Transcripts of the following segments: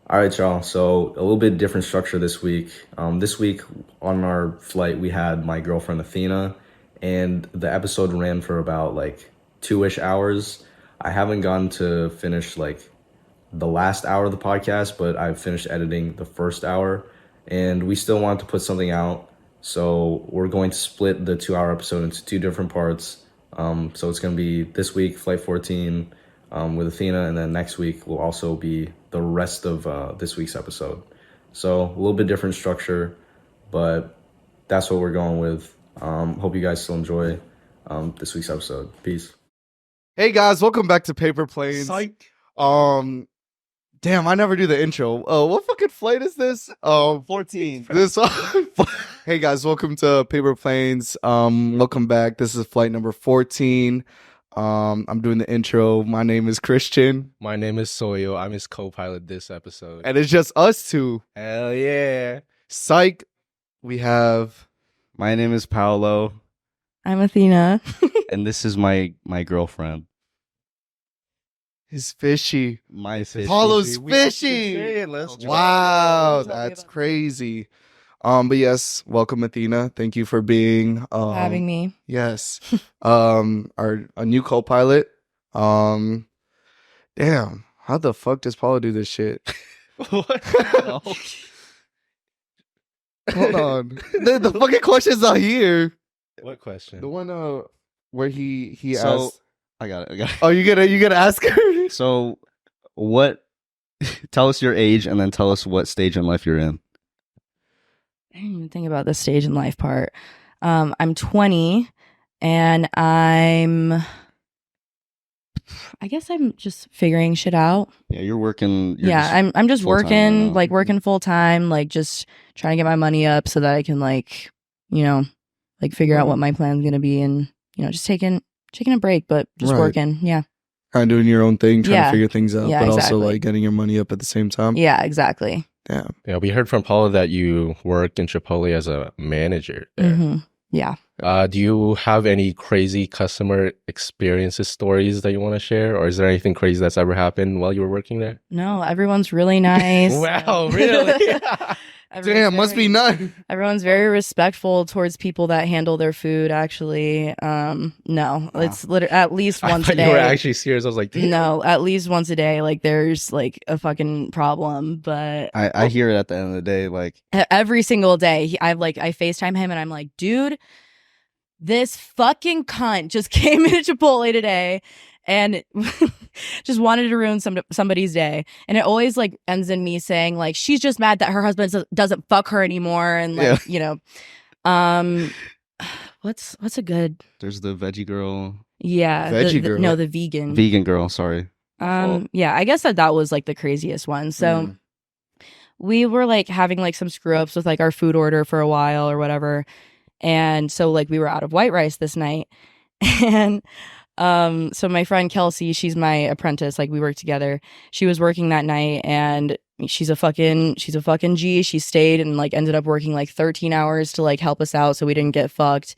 All right, y'all. So a little bit different structure this week. This week on our flight, we had my girlfriend Athena, and the episode ran for about like 2-ish hours. I haven't gotten to finish like the last hour of the podcast, but I've finished editing the first hour, and we still want to put something out. So we're going to split the 2 hour episode into two different parts. So it's going to be this week, Flight 14, with Athena, and then next week will also be the rest of this week's episode. So a little bit different structure, but that's what we're going with. Hope you guys still enjoy this week's episode. Peace. Hey guys, welcome back to Paper Planes. Psych. Damn, I never do the intro. What fucking flight is this? 14. This. Hey guys, welcome to Paper Planes. Welcome back. This is flight number 14. I'm doing the intro. My name is Christian, My name is Soyo. I'm his co-pilot this episode. and it's just us two. Hell yeah. Psych. We have. My name is Paolo, I'm Athena. and this is my girlfriend. His Fishy. My Fishy. Paulo's We have to Fishy. say it. Let's try. Wow, Tell me that's about it. crazy. But yes, welcome Athena. Thank you for being Having me. Yes. A new co-pilot. Damn, how the fuck does Paulo do this shit? What? No. Hold on. The fucking questions are here. What question? The one where he So asked. I got it. Oh, you gonna ask her? So, what? Tell us your age, and then tell us what stage in life you're in. I didn't even think about the stage in life part. I'm 20 and I guess I'm just figuring shit out. Yeah, you're working. I'm just full-time right working, now. like working full time, like just trying to get my money up so that I can like, figure out what my plan's gonna be and, just taking a break, but just Right. working. Yeah. Kind of doing your own thing, trying to Yeah. figure things out, Yeah, but also exactly. like getting your money up at the same time. Yeah, exactly. Damn. Yeah, we heard from Paula that you worked in Chipotle as a manager there. hmm Yeah. Do you have any crazy customer experiences stories that you want to share? Or is there anything crazy that's ever happened while you were working there? No, everyone's really nice. Wow, really? Everyone's Damn, must be very- nice. Everyone's very respectful towards people that handle their food. Actually, no, it's literally at least I once a thought you were day. actually serious. I was like, damn. No, at least once a day. Like there's like a fucking problem, but I hear it at the end of the day. Like, every single day, I FaceTime him and I'm like, dude, this fucking cunt just came into Chipotle today and just wanted to ruin somebody's day. And it always like ends in me saying like, she's just mad that her husband doesn't fuck her anymore. And like, what's a good, there's the veggie girl, yeah. Veggie girl? No, the vegan. vegan girl. Sorry. Yeah, I guess that was like the craziest one. So we were like having like some screw ups with like our food order for a while or whatever. And so like we were out of white rice this night. And so my friend Kelsey, she's my apprentice, like we work together. She was working that night and she's a fucking G. She stayed and like ended up working like 13 hours to like help us out so we didn't get fucked.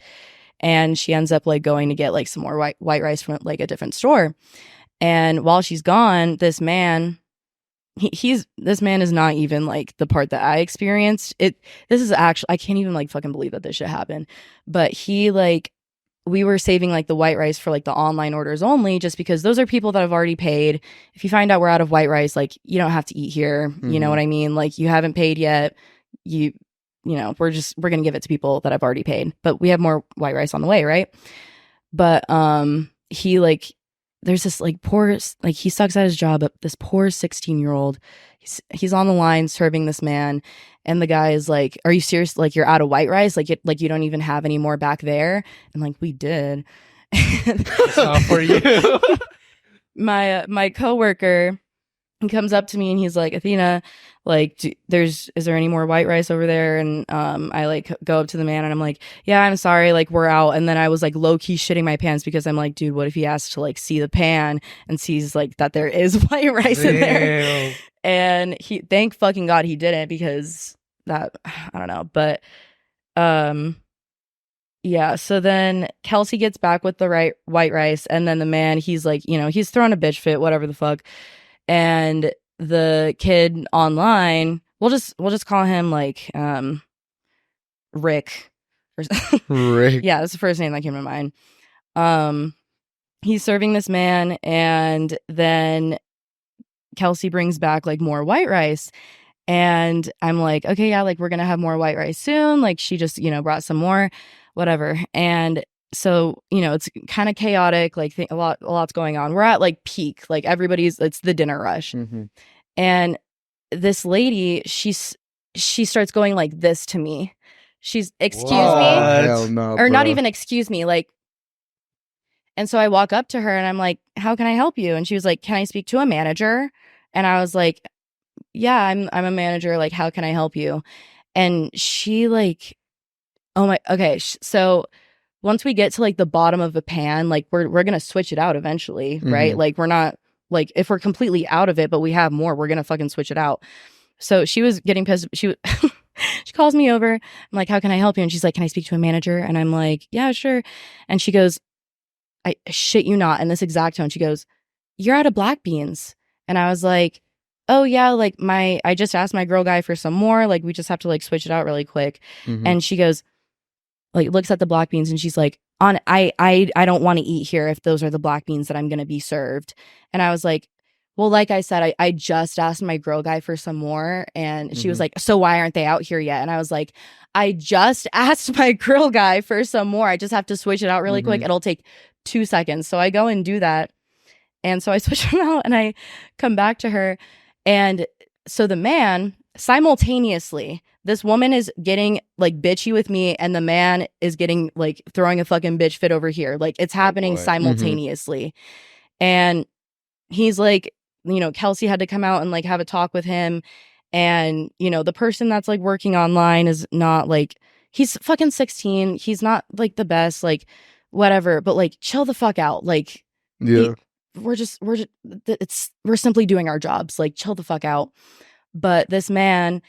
And she ends up like going to get like some more white rice from like a different store. And while she's gone, this man, this man is not even like the part that I experienced. This is actually, I can't even like fucking believe that this shit happened. But we were saving like the white rice for like the online orders only, just because those are people that have already paid. If you find out we're out of white rice, like you don't have to eat here. You know what I mean? Like you haven't paid yet. We're going to give it to people that have already paid, but we have more white rice on the way. Right. But, there's this like poor, like he sucks at his job, but this poor 16-year-old, he's on the line serving this man. And the guy is like, are you serious? Like you're out of white rice? Like you don't even have any more back there? And like, we did. It's not for you. My coworker, he comes up to me and he's like, Athena, like, is there any more white rice over there? And I like go up to the man and I'm like, yeah, I'm sorry, like we're out. And then I was like low key shitting my pants because I'm like, dude, what if he asks to like see the pan and sees like that there is white rice in there? Damn. And thank fucking God he didn't, because that, I don't know. But yeah, so then Kelsey gets back with the white rice, and then the man, he's like, he's throwing a bitch fit, whatever the fuck. And the kid online, we'll just call him like Rick. Rick. Yeah, that's the first name that came to mind. He's serving this man, and then Kelsey brings back like more white rice. And I'm like, okay, yeah, like we're gonna have more white rice soon. Like she just, brought some more, whatever. And so, it's kind of chaotic, like a lot's going on. We're at like peak, like it's the dinner rush. Mm-hmm. And this lady, she starts going like this to me. She's, excuse me, Hell no, or not bro. even excuse me, like. And so I walk up to her and I'm like, how can I help you? And she was like, can I speak to a manager? And I was like, yeah, I'm a manager. Like, how can I help you? And she like, oh my, okay. So once we get to like the bottom of the pan, like we're going to switch it out eventually, right? Mhm. Like we're not like, if we're completely out of it, but we have more, we're going to fucking switch it out. So she was getting pissed. She calls me over. I'm like, how can I help you? And she's like, can I speak to a manager? And I'm like, yeah, sure. And she goes, I shit you not, in this exact tone, she goes, you're out of black beans. And I was like, oh yeah, like I just asked my girl guy for some more, like we just have to like switch it out really quick. Mhm. And she goes, like looks at the black beans and she's like, I don't want to eat here if those are the black beans that I'm gonna be served. And I was like, well, like I said, I just asked my girl guy for some more. And she was like, so why aren't they out here yet? And I was like, I just asked my girl guy for some more. I just have to switch it out really quick. It'll take 2 seconds. So I go and do that. And so I switch them out and I come back to her. And so the man, simultaneously, this woman is getting like bitchy with me and the man is getting like throwing a fucking bitch fit over here. Like it's happening simultaneously. And he's like, Kelsey had to come out and like have a talk with him. And, the person that's like working online is not like, he's fucking 16. He's not like the best, like whatever, but like chill the fuck out. Like, Yeah. we're simply doing our jobs. Like, chill the fuck out. But this man,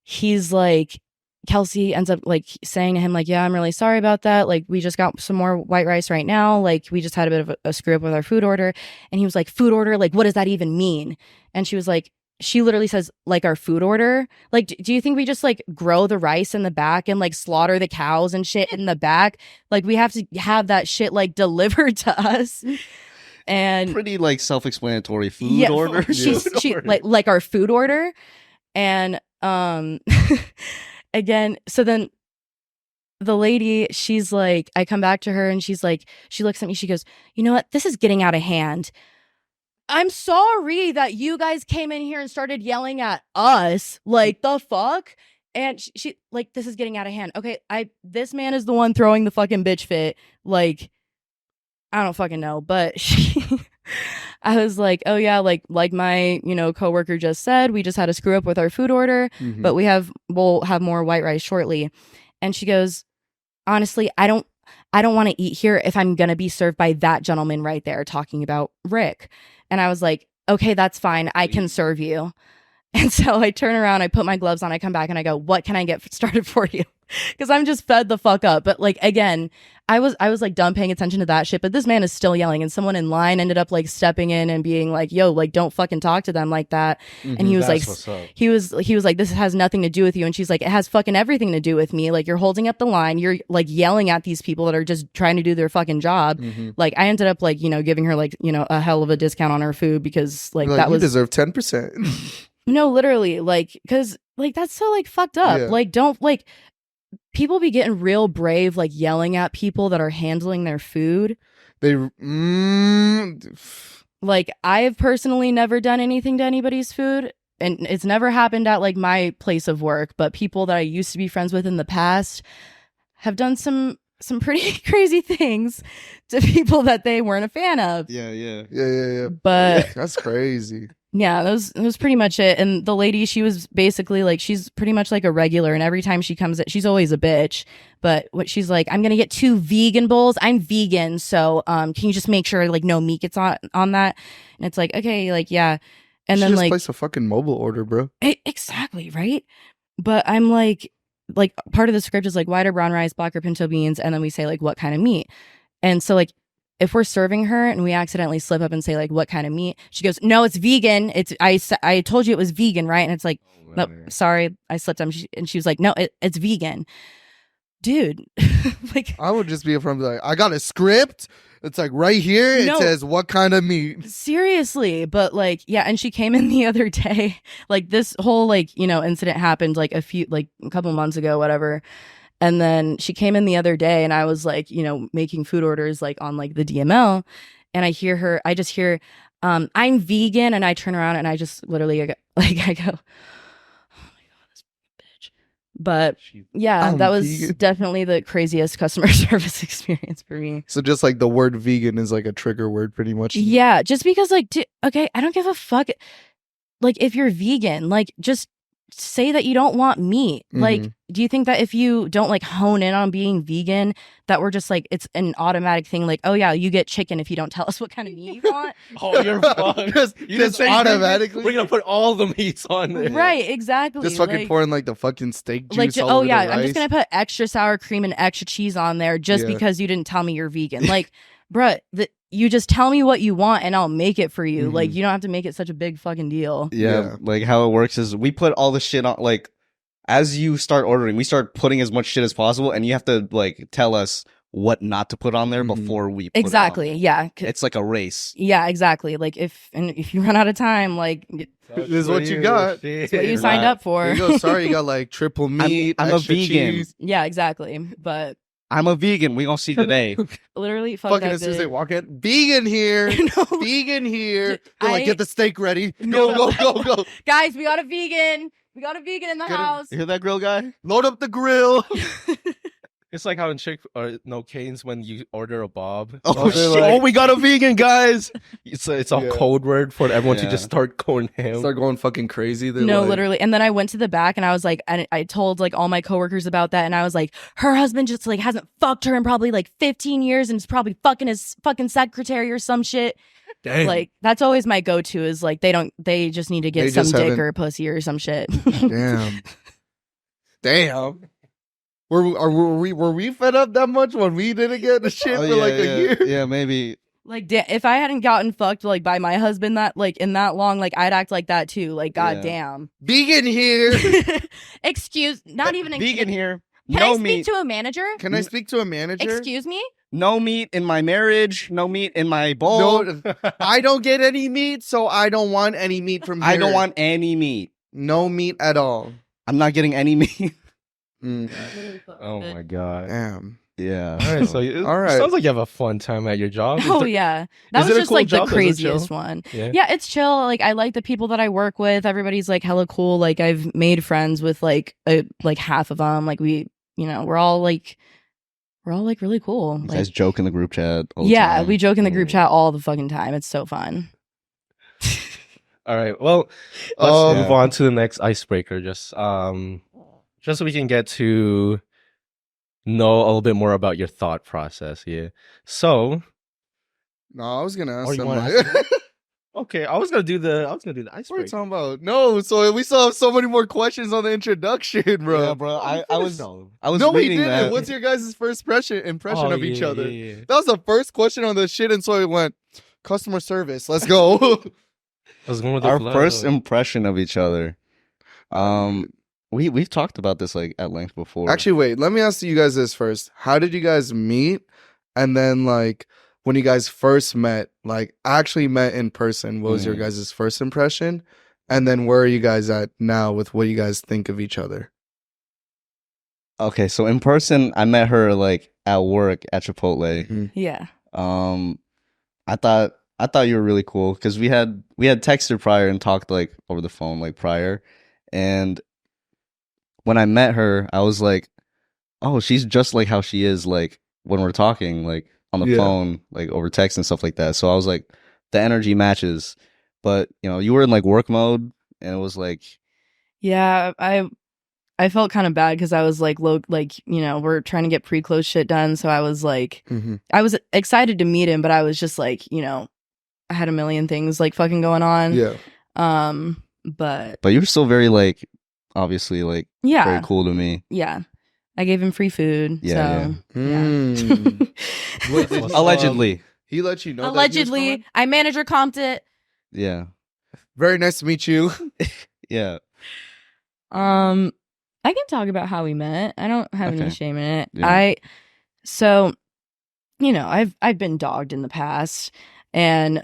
he's like, Kelsey ends up like saying to him, like, yeah, I'm really sorry about that. Like, we just got some more white rice right now. Like, we just had a bit of a screw up with our food order. And he was like, food order? Like, what does that even mean? And she was like, she literally says, like, our food order? Like, do you think we just like grow the rice in the back and like slaughter the cows and shit in the back? Like, we have to have that shit like delivered to us. And Pretty like self-explanatory food order. She like our food order. And again, so then the lady, she's like, I come back to her and she's like, she looks at me, she goes, you know what? This is getting out of hand. I'm sorry that you guys came in here and started yelling at us. Like, the fuck? And she like, this is getting out of hand. Okay, this man is the one throwing the fucking bitch fit. Like, I don't fucking know, but I was like, oh yeah, like my, coworker just said, we just had a screw up with our food order, but we'll have more white rice shortly. And she goes, honestly, I don't want to eat here if I'm going to be served by that gentleman right there talking about Rick. And I was like, okay, that's fine. I can serve you. And so I turn around, I put my gloves on, I come back and I go, what can I get started for you? Because I'm just fed the fuck up. But like, again, I was like done paying attention to that shit, but this man is still yelling and someone in line ended up like stepping in and being like, yo, like don't fucking talk to them like that. And he was he was like, this has nothing to do with you. And she's like, it has fucking everything to do with me. Like, you're holding up the line, you're like yelling at these people that are just trying to do their fucking job. Like, I ended up like, giving her like, a hell of a discount on her food because like that was, you deserve 10%. no, literally, like, because like that's so like fucked up. Yeah. Like, don't like, people be getting real brave, like yelling at people that are handling their food. Like, I've personally never done anything to anybody's food, and it's never happened at like my place of work, but people that I used to be friends with in the past have done some pretty crazy things to people that they weren't a fan of. Yeah. But That's crazy. yeah, that was pretty much it. And the lady, she was basically like, she's pretty much like a regular. And every time she comes, she's always a bitch. But what she's like, I'm going to get 2 vegan bowls. I'm vegan. So can you just make sure like no meat gets on that? And it's like, okay, like, yeah. And then just like, place a fucking mobile order, bro. Exactly, right? But I'm like part of the script is like white or brown rice, black or pinto beans. And then we say like what kind of meat. And so like if we're serving her and we accidentally slip up and say like, what kind of meat? She goes, no, it's vegan. I told you it was vegan, right? And it's like, nope, sorry, I slipped up. And she was like, no, it's vegan. Dude, like, I would just be from like, I got a script. It's like right here. It says what kind of meat. Seriously, but like, yeah. And she came in the other day. Like this whole like incident happened like a couple months ago, whatever. And then she came in the other day, and I was like, making food orders like on like the DML, and I just hear, I'm vegan, and I turn around and I just literally I go. But yeah, that was vegan. definitely the craziest customer service experience for me. So just like the word vegan is like a trigger word pretty much. Yeah, just because like, okay, I don't give a fuck. Like if you're vegan, like just say that you don't want meat. Like, do you think that if you don't like hone in on being vegan, that we're just like, it's an automatic thing? Like, oh yeah, you get chicken if you don't tell us what kind of meat you want. Oh, you're fucked. just automatically. We're gonna put all the meats on there. Right, exactly. Just fucking pouring like the fucking steak juice. Like, all oh over yeah, the I'm rice. just gonna put extra sour cream and extra cheese on there just because you didn't tell me you're vegan. Like, bruh, you just tell me what you want and I'll make it for you. Like, you don't have to make it such a big fucking deal. Yeah, like how it works is we put all the shit on, like, as you start ordering, we start putting as much shit as possible, and you have to like tell us what not to put on there before we put Exactly. it on. Yeah. It's like a race. Yeah, exactly. Like if you run out of time, like This is what you got. it's what you signed up for. There you go. Sorry, you got like triple meat. I'm a extra vegan. cheese. Yeah, exactly. But I'm a vegan. We gonna see today. literally, fuck Fucking that as soon as they bitch. walk in, vegan here, No. vegan here. Dude, They're like, I- get the steak ready. No. Go. Guys, we got a vegan. We got a vegan in the Get him. house. You hear that, grill guy? Load up the grill. It's like how in Cane's when you order a bob. Oh, they're shit! like- Oh, we got a vegan, guys. It's a Yeah. code word for everyone to Yeah. just start going ham. Start going fucking crazy. They're No, like, literally. And then I went to the back and I was like, and I told like all my coworkers about that. And I was like, her husband just like hasn't fucked her in probably like 15 years and is probably fucking his fucking secretary or some shit. Damn. Like, that's always my go-to is like, they just need to They get some just dick haven't- or pussy or some shit. Damn. Were we fed up that much when we didn't get the shit Oh, for like a year? Yeah, maybe. Like, if I hadn't gotten fucked like by my husband that like in that long, like I'd act like that too. Like, Yeah. goddamn. Vegan here. Not even vegan here. Can No I speak meat. to a manager? Can I speak to a manager? Excuse me? No meat in my marriage. No meat in my bowl. No, I don't get any meat, so I don't want any meat from here. I don't want any meat. no meat at all. I'm not getting any meat. Oh my god. Damn. Yeah. All right, so it All right. sounds like you have a fun time at your job. Is Oh there- yeah, that is was it a just cool like job? the Is it chill? craziest one. Yeah. Yeah, it's chill. Like I like the people that I work with. Everybody's like hella cool. Like I've made friends with like half of them. Like we're all like really cool. You Like, guys joke in the group chat. All the yeah, time. we joke in the group chat all the fucking time. It's so fun. All right. Well, let's Um, move on to the next icebreaker. Just so we can get to know a little bit more about your thought process here. So, No, I was gonna ask Oh, you wanna somebody. okay, I was gonna do the What are you icebreaker. talking about? No, so we still have so many more questions on the introduction, bro. Yeah, bro. I was no, we reading didn't. that. What's your guys' first impression Oh, of each yeah, other? yeah, yeah. That was the first question on the shit, and so it went customer service. Let's go. I was going with the Our flow. first impression of each other. We've talked about this like at length before. Actually, wait. Let me ask you guys this first. How did you guys meet? And then, like, when you guys first met, like, actually met in person, what was your guys' first impression? And then, where are you guys at now with what you guys think of each other? okay, so in person, I met her like at work at Chipotle. Yeah. I thought you were really cool because we had texted prior and talked like over the phone like prior, and when I met her, I was like, oh, she's just like how she is like when we're talking like on the Yeah. phone like over text and stuff like that. So I was like, the energy matches, but you were in like work mode, and it was like, Yeah, I felt kind of bad because I was like we're trying to get pre-close shit done, so I was like I was excited to meet him, but I was just like, I had a million things like fucking going on. Yeah. But you were still very like obviously like yeah, very cool to me. yeah. I gave him free food. Yeah, so Mm. What's up? Allegedly. He let you know that he was Allegedly, going? I manager comped it. Yeah. Very nice to meet you. Yeah. I can talk about how we met. I don't have any Okay. shame in it. Yeah. So, you know, I've been dogged in the past, and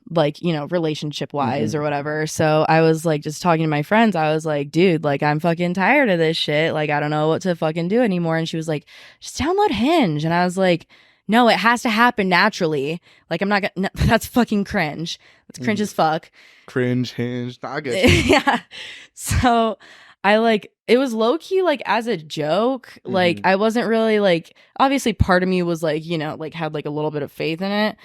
like, you know, relationship wise or whatever. So I was like just talking to my friends. I was like, dude, like I'm fucking tired of this shit. Like I don't know what to fucking do anymore. And she was like, just download Hinge. And I was like, no, it has to happen naturally. Like I'm not gonna. No, that's fucking cringe. That's cringe as fuck. Cringe, Hinge. Nah, I get you. Yeah. So I like it was low key like as a joke. Like I wasn't really like obviously part of me was like, you know, like had like a little bit of faith in it.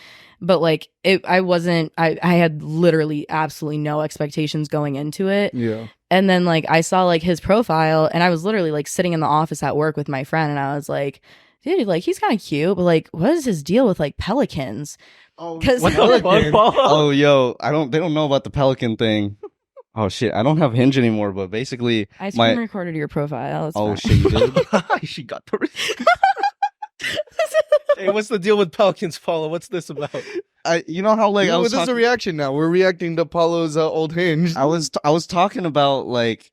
But like I wasn't I had literally absolutely no expectations going into it. Yeah. And then like I saw like his profile and I was literally like sitting in the office at work with my friend and I was like, dude, like he's kind of cute, but like what is his deal with like pelicans? Oh, 'Cause- What the fuck, Paolo? Oh, yo, they don't know about the Pelican thing. Oh shit, I don't have Hinge anymore, but basically I my screen recorded your profile. It's oh fine. shit, you did. She got the. Hey, what's the deal with Pelicans, Paolo? What's this about? You know how like You I know, was this is a talking, reaction now. We're reacting to Paulo's old Hinge. I was talking about like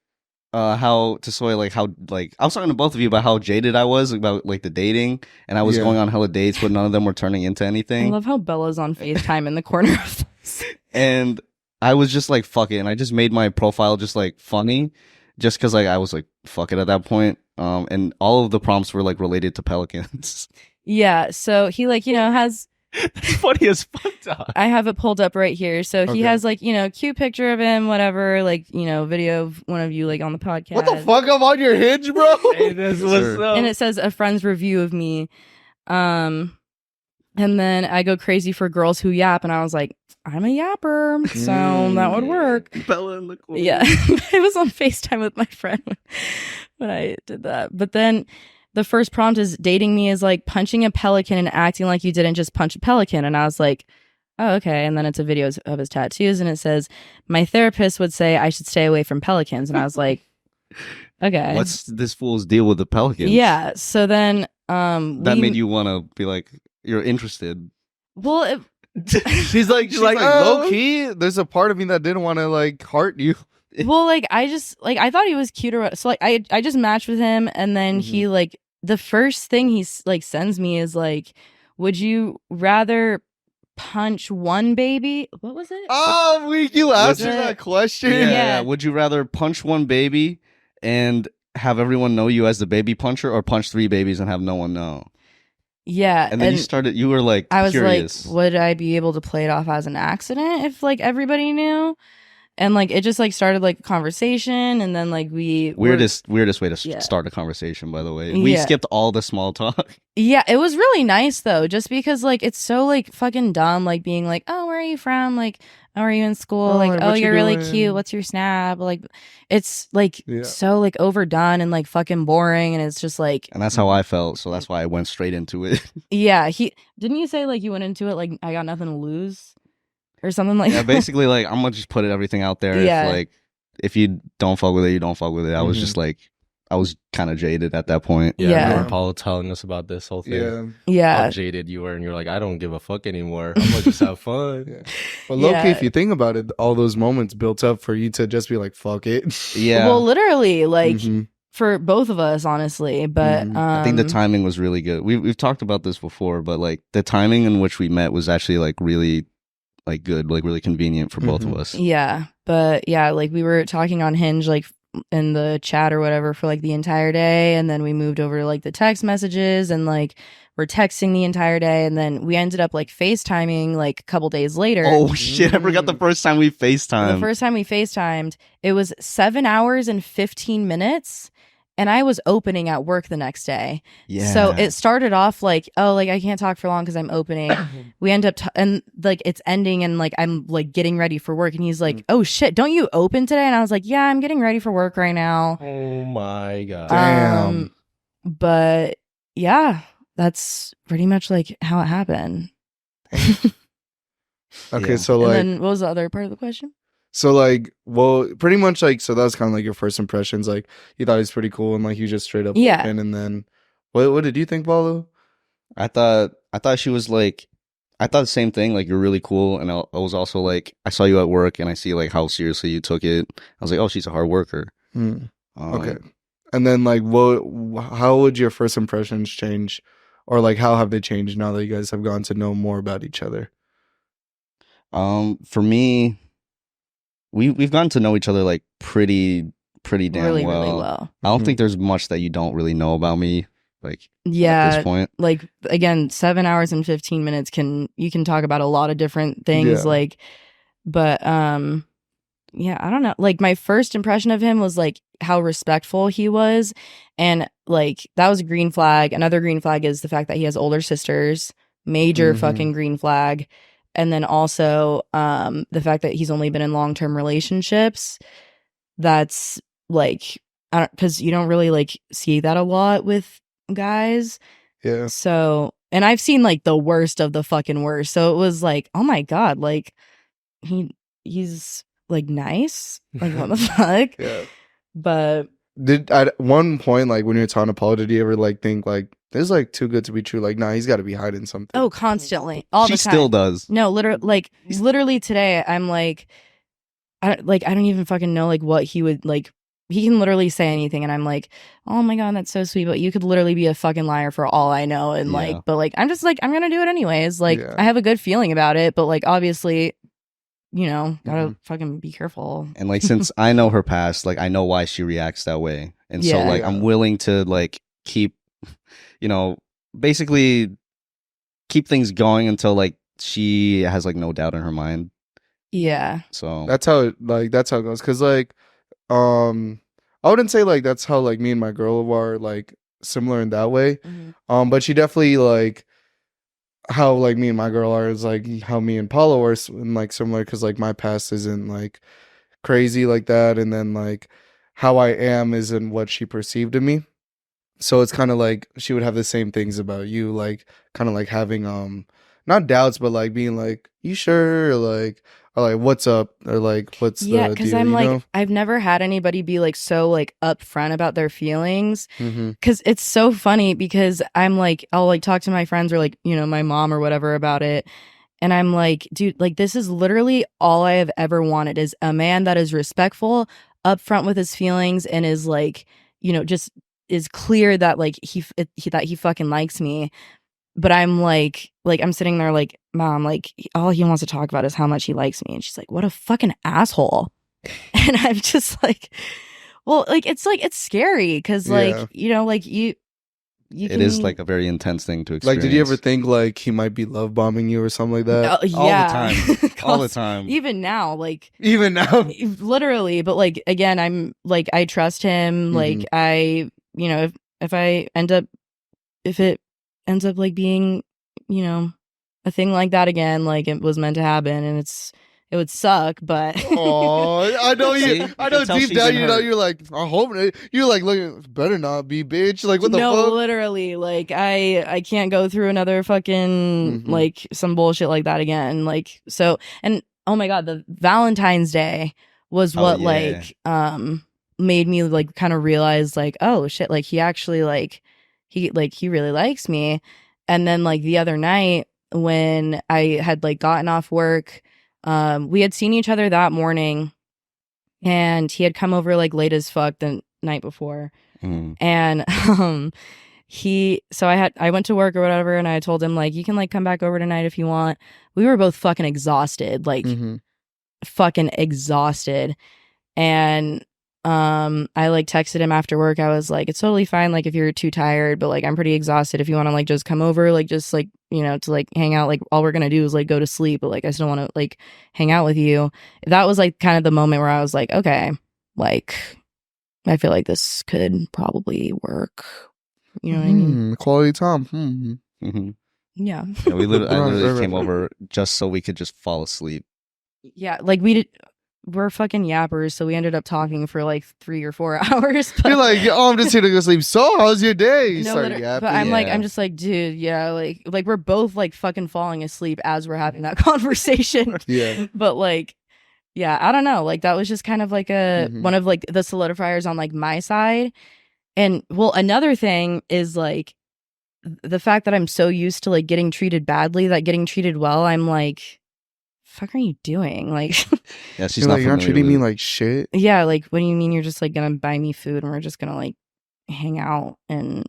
how to soy like how like I was talking to both of you about how jaded I was about like the dating, and I was Yeah. going on hella dates, but none of them were turning into I anything. love how Bella's on FaceTime in the corner of this. And I was just like, fuck it. And I just made my profile just like funny just because like I was like, fuck it at that point. And all of the prompts were like related to pelicans. Yeah, so he like, you know, has That's funny as fuck, dog. I have it pulled up right here. So Okay. he has like, you know, cute picture of him, whatever, like, you know, video of one of you like on the podcast. What the fuck? I'm on your Hinge, bro. Hey, that's what's Sure. up. And it says a friend's review of me. And then I go crazy for girls who yap, and I was like, I'm a yapper, so that would work. Bella in the corner. Yeah, I was on FaceTime with my friend when I did that. But then the first prompt is dating me is like punching a pelican and acting like you didn't just punch a pelican. And I was like, oh, okay. And then it's a video of his tattoos, and it says, my therapist would say I should stay away from pelicans. And I was like, okay. What's this fool's deal with the pelicans? Yeah. So then That made you want to be like, you're interested. well, She's like, "Oh." low key. There's a part of me that didn't want to like heart you. well, like I just like I thought he was cute or so like I just matched with him, and then he like the first thing he's like sends me is like, would you rather punch one baby? What was it? Oh, you answered it- that question. Yeah. Would you rather punch one baby and have everyone know you as the baby puncher, or punch 3 babies and have no one know? Yeah. And then you were like, I was curious. like, would I be able to play it off as an accident if like everybody knew? And like it just like started like a conversation, and then like we Weirdest way to Yeah. start a conversation, by the way. We Yeah. skipped all the small talk. Yeah, it was really nice though, just because like it's so like fucking dumb, like being like, oh, where are you from? Like, oh, are you in school? Oh, like, like, oh, what you you're really doing? cute. What's your snap? Like, it's like Yeah. so like overdone and like fucking boring, and it's just like, And that's how I felt. So that's why I went straight into it. yeah. He didn't you say like you went into it like I got nothing to lose or something like Yeah, that? basically, like, I'm gonna just put everything out there. Yeah. If you don't fuck with it, you don't fuck with it. I was just like, I was kind of jaded at that point. Yeah, I Yeah. remember Paolo telling us about this whole thing. Yeah. Yeah, How jaded you were, and you're like, I don't give a fuck anymore. I'm gonna just have fun. Yeah. But low key, Yeah. if you think about it, all those moments built up for you to just be like, fuck it. Yeah. Well, literally, like Mhm. for both of us, honestly. But Mhm. I think the timing was really good. We've talked about this before, but like the timing in which we met was actually like really like good, like really convenient for both of Mhm. us. Yeah, but yeah, like we were talking on Hinge, like in the chat or whatever for like the entire day, and then we moved over to like the text messages, and like we're texting the entire day, and then we ended up like FaceTiming like a couple days later. Oh shit! I forgot the first time we FaceTimed. The first time we FaceTimed, it was 7 hours and 15 minutes. And I was opening at work the next day. yeah. So it started off like, oh, like I can't talk for long because I'm opening. We end up, and like it's ending, and like I'm like getting ready for work. And he's like, oh shit, don't you open today? And I was like, yeah, I'm getting ready for work right now. Oh my god. Damn. But yeah, that's pretty much like how it happened. Okay, Yeah. so And like, then what was the other part of the question? well, pretty much like, so that was kind of like your first impressions. Like, you thought he was pretty cool, and like you just straight up Yeah. open, and then what did you think, Paolo? I thought she was like I thought the same thing. Like, you're really cool, and I was also like, I saw you at work, and I see like how seriously you took it. I was like, oh, she's a hard worker. Okay. And then like how would your first impressions change, or like how have they changed now that you guys have gotten to know more about each other? For me, we've gotten to know each other like pretty damn really, well. really well. I don't think there's much that you don't really know about me, like at Yeah, this point. like again, 7 hours and 15 minutes you can talk about a lot of different things. Yeah. Like, but yeah, I don't know. Like my first impression of him was like how respectful he was, and like that was a green flag. Another green flag is the fact that he has older sisters. Major fucking green flag. And then also the fact that he's only been in long-term relationships. That's like, I don't, because you don't really like see that a lot with guys. Yeah. So, and I've seen like the worst of the fucking worst. So it was like, oh my God, like he's like nice. Like what the fuck? Yeah. But Did at one point, like when you were talking to Paul, did he ever like think like this is like too good to be true? Like, nah, he's got to be hiding something. oh, constantly, all She the time. still does. No, literally today, I'm like, I don't even fucking know like what he would like. He can literally say anything, and I'm like, oh my God, that's so sweet. But you could literally be a fucking liar for all I know, and Yeah. like, but like, I'm just like, I'm gonna do it anyways. Like, Yeah. I have a good feeling about it, but like, obviously, you know, gotta fucking be careful. And like, since I know her past, like I know why she reacts that way, and so Yeah. like I'm willing to like keep, you know, basically keep things going until like she has like no doubt in her mind. Yeah. So That's how it goes. Cause like, I wouldn't say like that's how like me and my girl are like similar in that way. But she definitely like how like me and my girl are is like how me and Paolo are like similar. Cause like my past isn't like crazy like that, and then like how I am isn't what she perceived of me. So it's kind of like she would have the same things about you, like kind of like having not doubts, but like being like, you sure, or like what's up, or like what's Yeah, the because deal, I'm you like, know? I've never had anybody be like so like upfront about their feelings. Mm-hmm. Because it's so funny because I'm like, I'll like talk to my friends or like, you know, my mom or whatever about it. And I'm like, dude, like this is literally all I have ever wanted is a man that is respectful, upfront with his feelings, and is like, you know, just is clear that like that he fucking likes me. But I'm like I'm sitting there like, Mom, like all he wants to talk about is how much he likes me. And she's like, what a fucking asshole. And I'm just like, well, like it's scary because like, Yeah. you know, like you it is like a very intense thing to experience. Like, did you ever think like he might be love bombing you or something like that? yeah. all the time, all the time? Even now, like Even now, literally, but like again, I'm like I trust him. Like I, you know, if it ends up like being, you know, a thing like that again, like it was meant to happen, and it would suck, but oh, I know you. See? I know That's how deep she's down, been you know, hurt. you're like, I hope you're like, look, better not be, bitch. Like, what the no, fuck? literally, like I can't go through another fucking like some bullshit like that again. Like so, and oh my God, the Valentine's Day was what yeah. like made me like kind of realize like, oh shit, like he actually like he really likes me. And then like the other night when I had like gotten off work, we had seen each other that morning, and he had come over like late as fuck the night before. And I went to work or whatever, and I told him like, you can like come back over tonight if you want. We were both fucking exhausted, like fucking exhausted. And I like texted him after work. I was like, it's totally fine like if you're too tired, but like I'm pretty exhausted. If you want to like just come over, like just like, you know, to like hang out, like all we're gonna do is like go to sleep, but like I still want to like hang out with you. That was like kind of the moment where I was like, okay, like I feel like this could probably work. You know what I mean? Quality time. Yeah. Yeah, I literally Right. came over just so we could just fall asleep. Yeah, like we're fucking yappers, so we ended up talking for like 3 or 4 hours. But, You're like, oh, I'm just here to go sleep. So, how's your day? You no, start but yapping. I'm like, Yeah. I'm just like, dude, yeah, like we're both like fucking falling asleep as we're having that conversation. Yeah. But like, yeah, I don't know. Like that was just kind of like one of like the solidifiers on like my side. And well, another thing is like the fact that I'm so used to like getting treated badly that getting treated well, I'm like, fuck are you doing? Like, Yeah, she's You're not like, you're not familiar treating with me it. like shit. yeah, like, what do you mean you're just like gonna buy me food and we're just gonna like hang out and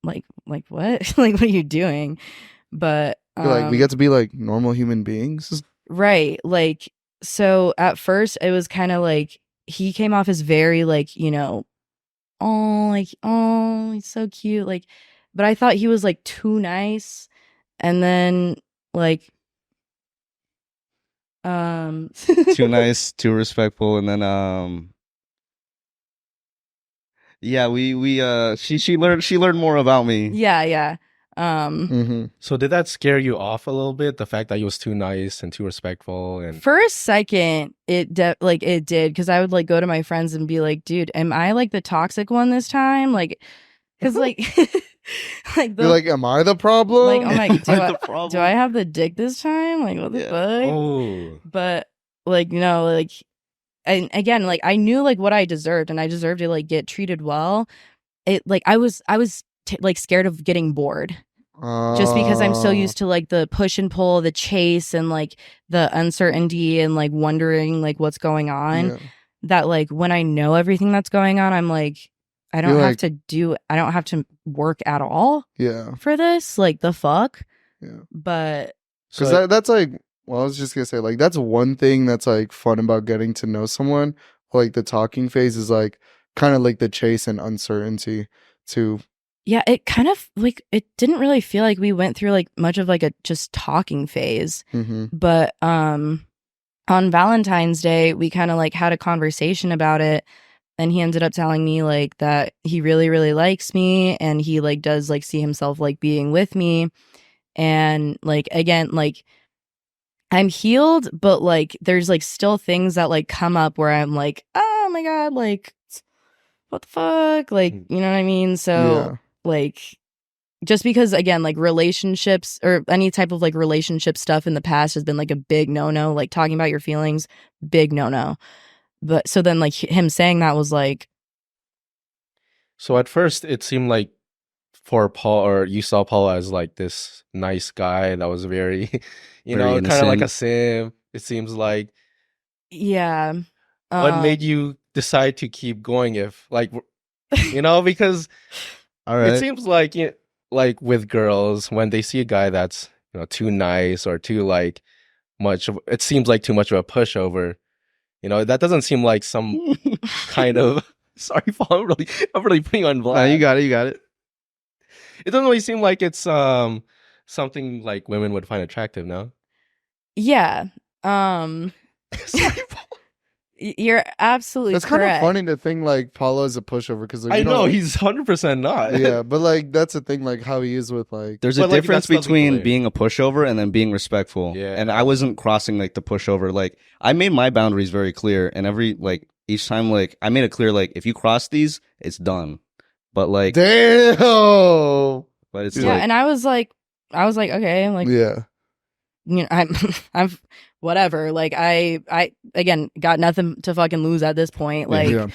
like what? Like, what are you doing? But You're like, we get to be like normal human beings. right, like, so at first it was kind of like he came off as very like, you know, oh, he's so cute, like, but I thought he was like too nice, and then like Too nice, too respectful, and then yeah, she learned more about me. yeah. Mm-hmm. So did that scare you off a little bit? The fact that he was too nice and too respectful, and For a second, it it did, because I would like go to my friends and be like, "Dude, am I like the toxic one this time?" Like, because like, like You're like, am I the problem? like, oh my, Am I do the problem? I have the dick this time? Like, what the Yeah. fuck? oh, But like, no, like, and again, like, I knew like what I deserved, and I deserved to like get treated well. It like I was like scared of getting bored. Just because I'm so used to like the push and pull, the chase, and like the uncertainty and like wondering like what's going on, Yeah. that like when I know everything that's going on, I'm like, I don't You're have like- I don't have to work at all Yeah. for this. Like, the fuck? Yeah. But Because so that's like, well, I was just gonna say, like, that's one thing that's like fun about getting to know someone. Like the talking phase is like kind of like the chase and uncertainty too. yeah, it kind of like, it didn't really feel like we went through like much of like a just talking phase. Mm-hmm. But on Valentine's Day, we kind of like had a conversation about it, and he ended up telling me like that he really, really likes me, and he like does like see himself like being with me. And like, again, like, I'm healed, but like there's like still things that like come up where I'm like, oh my god, like, what the fuck? Like, you know what I mean? So like, just because again, like, relationships or any type of like relationship stuff in the past has been like a big no-no, like talking about your feelings, big no-no. But so then like him saying that was like, so at first it seemed like for Paul, or you saw Paul as like this nice guy that was very, you Very know, kind of like a innocent. sim. It seems like. yeah. What made you decide to keep going? If like, you know, because All right. it seems like like with girls, when they see a guy that's, you know, too nice or too like much of, it seems like too much of a pushover. You know, that doesn't seem like some kind of. Sorry, Paul. I'm really putting you on No, blast. you got it. You got it. It doesn't really seem like it's something like women would find attractive. No. Yeah. Sorry, Paul. You're absolutely That's kind of correct. funny to think like Paolo is a pushover because like, I you know he's 100% not. yeah, but like that's the thing, like how he is with like There's But, a like, difference that's nothing between clear. being a pushover and then being respectful. Yeah. And I wasn't crossing like the pushover. Like I made my boundaries very clear, and each time like I made it clear like if you cross these, it's done. But like, damn. but it's Yeah, like and I was like, okay, I'm like, Yeah. you know, I'm whatever. Like, I again got nothing to fucking lose at this point. Like, Yeah.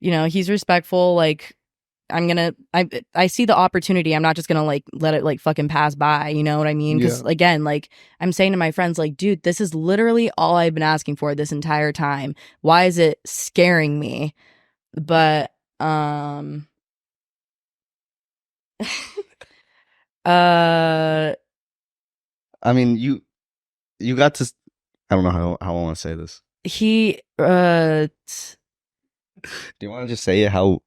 you know, he's respectful. Like, I see the opportunity. I'm not just gonna like let it like fucking pass by. You know what I mean? Because Yeah. again, like, I'm saying to my friends, like, dude, this is literally all I've been asking for this entire time. Why is it scaring me? But I mean you got to. I don't know how I want to say this. he Do you want to just say it how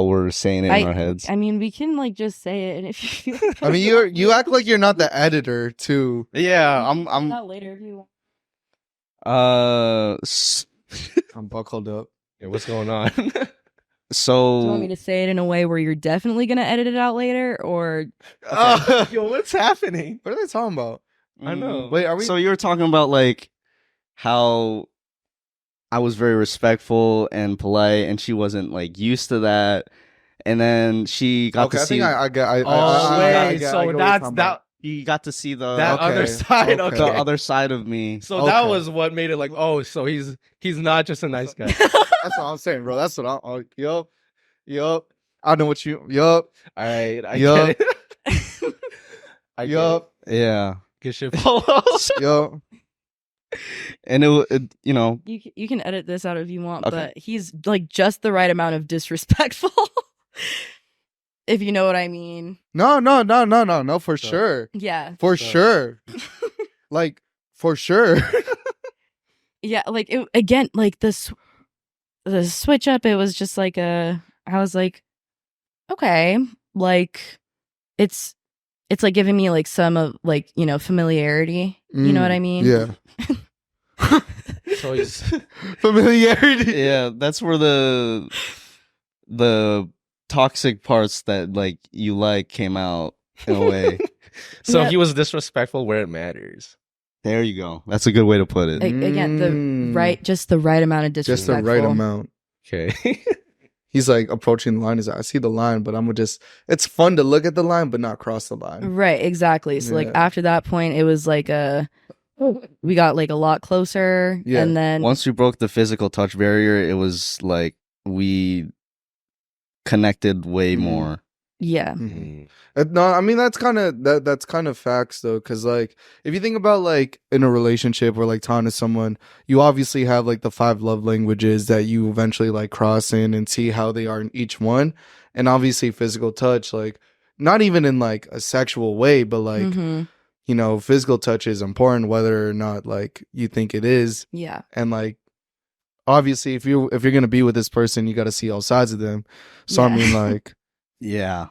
we're saying it in our heads? I mean, we can like just say it, and if you I mean, you act like you're not the editor too. Yeah, I'm I'm that later if you want. I'm buckled up. Yeah, what's going on? Do you want so me to say it in a way where you're definitely gonna edit it out later, or Yo, what's happening? What are they talking about? I know. Wait, are we? So you were talking about like how I was very respectful and polite, and she wasn't like used to that. And then she got okay, to I see. think I get. I Oh get- wait, I so get what you're that's talking that. about. You got to see the That Okay, other side. okay. the Okay. other side of me. So that Okay. was what made it like, oh, so he's not just a nice guy. That's what I'm saying, bro. That's what I'm. Oh, yup. I know what you. Yup. All right, I Yup. get it. I get it. Yup. Yeah. Good shit, Paolo. Yup. And you know, You can edit this out if you want, Okay. but he's like just the right amount of disrespectful. If you know what I mean. No, for So- sure. Yeah. For So- sure. Like, for sure. Yeah, like it, again, like the switch up, it was just like I was like, okay, like it's like giving me like some of like, you know, familiarity. You know what I mean? Yeah. So he's Familiarity. yeah, that's where the toxic parts that like you like came out in a way. so Yeah. he was disrespectful where it matters. There you go. That's a good way to put it. Again, just the right amount of Just disrespectful. the right amount. Okay. He's like approaching the line. He's like, I see the line, but I'm gonna just. It's fun to look at the line, but not cross the line. Right, exactly. So like Yeah. after that point, it was like we got like a lot closer, Yeah. and then Once we broke the physical touch barrier, it was like we connected way Mhm. more. yeah, Mm. No, I mean that's kind of that's kind of facts though, because like if you think about like in a relationship or like talking to someone, you obviously have like the 5 love languages that you eventually like cross in and see how they are in each one, and obviously physical touch, like not even in like a sexual way, but like Mhm. you know, physical touch is important whether or not like you think it is, yeah, and like obviously if you're gonna be with this person, you got to see all sides of them. So I Yeah. mean like. Yeah.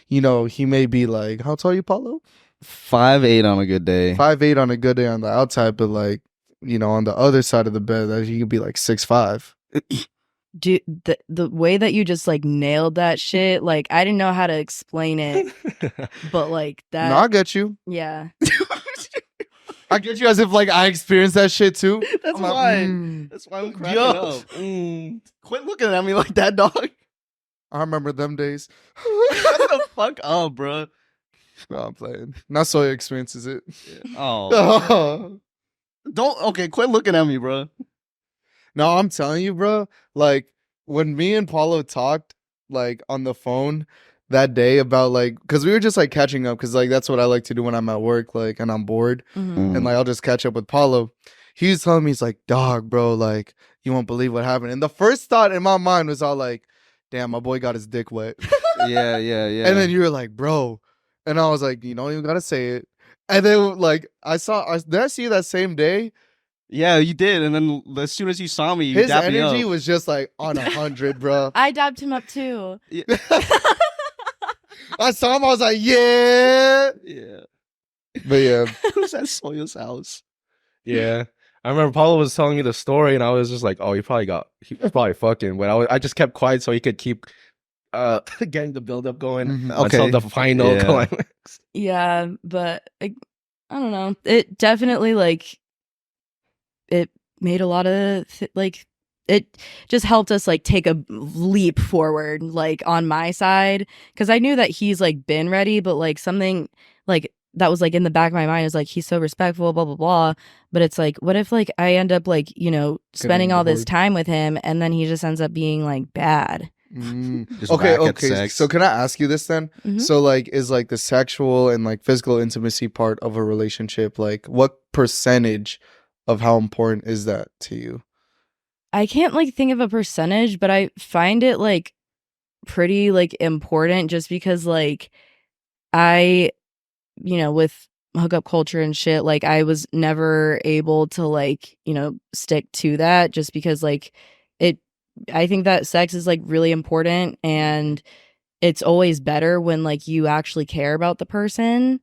You know, he may be like, how tall are you, Paolo? 5'8" on a good day. 5'8" on a good day on the outside, but like, you know, on the other side of the bed, that he could be like 6'5". dude, the way that you just like nailed that shit, like I didn't know how to explain it, but like that, No, I get you. yeah, I get you as if like I experienced that shit too. That's I'm like, why. mm. That's why I'm cracking Yo. up. Quit looking at me like that, dog. I remember them days. Shut the fuck up, bro. No, I'm playing. Not so experiences it. Oh, don't. Okay, quit looking at me, bro. No, I'm telling you, bro. Like when me and Paulo talked, like on the phone that day about like, because we were just like catching up, because like that's what I like to do when I'm at work, like, and I'm bored, Mhm. and like I'll just catch up with Paulo. He was telling me, he's like, dog, bro, like you won't believe what happened. And the first thought in my mind was all like, damn, my boy got his dick wet. Yeah. And then you were like, bro, and I was like, you don't even gotta say it. And then like did I see you that same day? yeah, you did. And then as soon as you saw me, you His dapped me energy up. was just like on 100, bro. I dabbed him up too. I saw him, I was like, yeah. Yeah. But yeah, It was at Soya's house. Yeah. I remember Paulo was telling me the story, and I was just like, "Oh, he was probably fucking." But I just kept quiet so he could keep getting the build up going Mhm. until Okay. the final Yeah. climax. Yeah, but I don't know. It definitely like it made a lot of like it just helped us like take a leap forward like on my side, because I knew that he's like been ready, but like something like that was like in the back of my mind is like he's so respectful, blah blah blah. But it's like, what if like I end up like, you know, spending all this bored. time with him and then he just ends up being like bad. Just okay, whack at okay. sex. So can I ask you this then? Mhm. So like, is like the sexual and like physical intimacy part of a relationship, like what percentage of how important is that to you? I can't like think of a percentage, but I find it like pretty like important, just because like I, you know, with hookup culture and shit, like I was never able to like, you know, stick to that, just because like I think that sex is like really important, and it's always better when like you actually care about the person,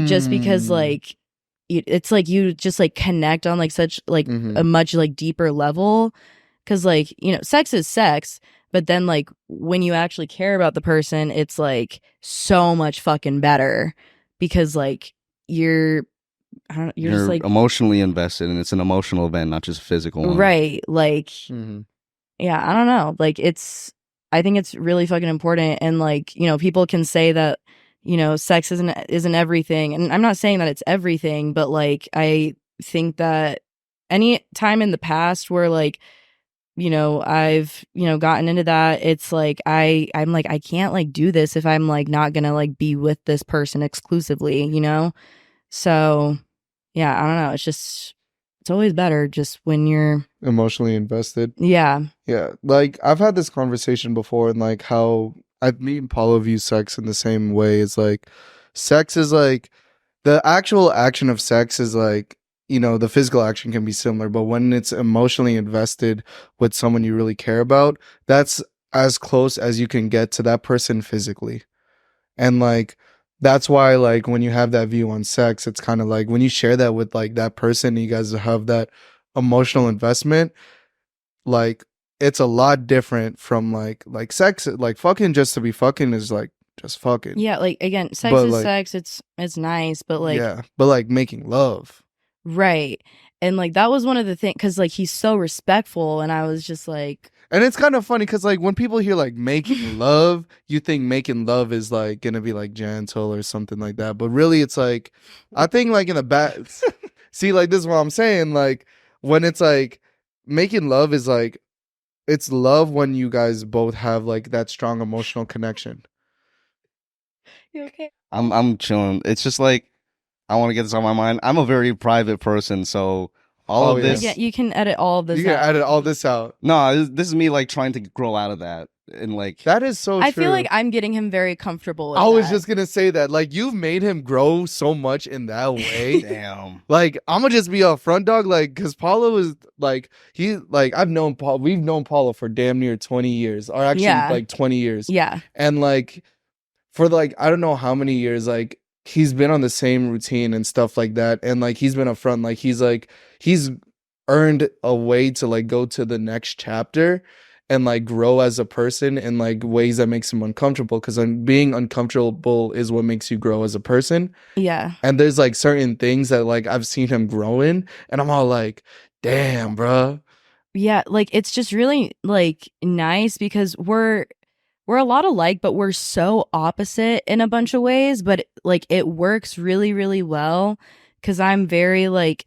just because like it's like you just like connect on like such like Mhm. a much like deeper level, because like, you know, sex is sex, but then like when you actually care about the person, it's like so much fucking better, because like you're I don't know, you're just like emotionally invested, and it's an emotional event, not just a physical one. right, like Mhm. yeah, I don't know, like I think it's really fucking important. And like, you know, people can say that, you know, sex isn't everything, and I'm not saying that it's everything, but like I think that any time in the past where like I've gotten into that. It's like I'm like I can't like do this if I'm like not gonna like be with this person exclusively. So yeah, I don't know. It's always better just when you're Emotionally invested. yeah. Yeah, like I've had this conversation before, and like how me and Paulo view sex in the same way. It's like sex is like the actual action of sex is like, the physical action can be similar, but when it's emotionally invested with someone you really care about, that's as close as you can get to that person physically. And like that's why like when you have that view on sex, it's kind of like when you share that with like that person, you guys have that emotional investment, like it's a lot different from like sex. Like fucking just to be fucking is like just fucking. Yeah, like again, sex But, is like- sex. It's nice, but like Yeah, but like making love. right. And like that was one of the things cuz like he's so respectful and I was just like And it's kind of funny because like when people hear like making love, you think making love is like gonna be like gentle or something like that. But really it's like I think like in the back see, like this is what I'm saying. Like when it's like making love is like it's love when you guys both have like that strong emotional connection. you okay? I'm chilling. It's just like I want to get this on my mind. I'm a very private person, so all Oh, of yeah. this. Yeah, you can edit all of this You can out. edit all this out. No, this is me like trying to grow out of that and like That is so I true. feel like I'm getting him very comfortable with I was that. just gonna say that. Like you've made him grow so much in that way. damn. Like I'm gonna just be a front dog, like because Paulo is like I've known Paul. We've known Paulo for damn near 20 years, or actually Yeah. like 20 years. Yeah. And like for like I don't know how many years, like he's been on the same routine and stuff like that, and like he's been upfront, like he's earned a way to like go to the next chapter and like grow as a person in like ways that makes him uncomfortable, because being uncomfortable is what makes you grow as a person. Yeah. And there's like certain things that like I've seen him grow in, and I'm all like, damn, bruh. Yeah, like it's just really like nice because we're a lot alike, but we're so opposite in a bunch of ways, but like it works really, really well because I'm very like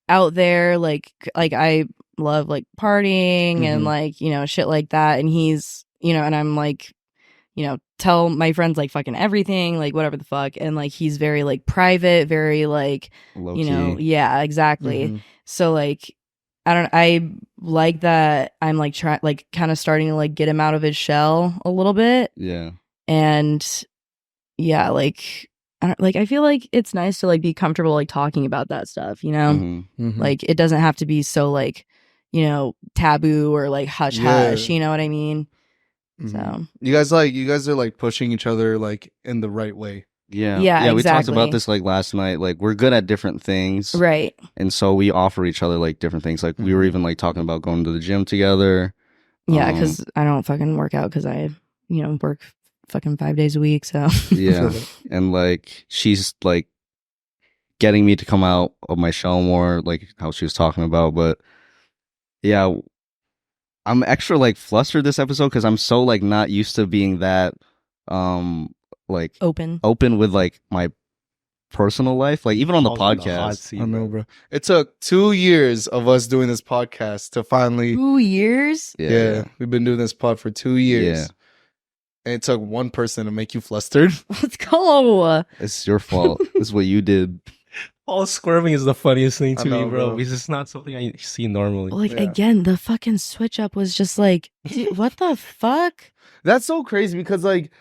out there, like I love like partying and Mhm. like, shit like that. And he's, and I'm like, tell my friends like fucking everything, like whatever the fuck. And like he's very like private, very like, Low yeah, exactly. Mhm. So like I like that I'm like trying like kind of starting to like get him out of his shell a little bit. Yeah. And yeah, like I feel like it's nice to like be comfortable like talking about that stuff, Mhm. Mhm. Like it doesn't have to be so like, taboo or like hush hush, Yeah. you know what I mean? Mhm. So You guys are like pushing each other like in the right way. Yeah. Yeah, We talked exactly. about this like last night. Like we're good at different things. right. And so we offer each other like different things. Like we were Mhm. even like talking about going to the gym together. Yeah, because I don't fucking work out because I, work fucking 5 days a week. So Yeah. And like she's like getting me to come out of my shell more, like how she was talking about. But yeah, I'm extra like flustered this episode because I'm so like not used to being that like open. open with like my personal life, like even on the Paul's in hot podcast. seat, I know, bro. It took 2 years of us doing this podcast to finally. 2 years? Yeah, we've been doing this pod for 2 years. Yeah. And it took one person to make you flustered. Let's go. It's your fault. It's what you did. Paul squirming is the funniest thing I to know, me, bro. bro. Because it's not something I see normally. Like Yeah. again, the fucking switch up was just like, dude, what the fuck? That's so crazy because like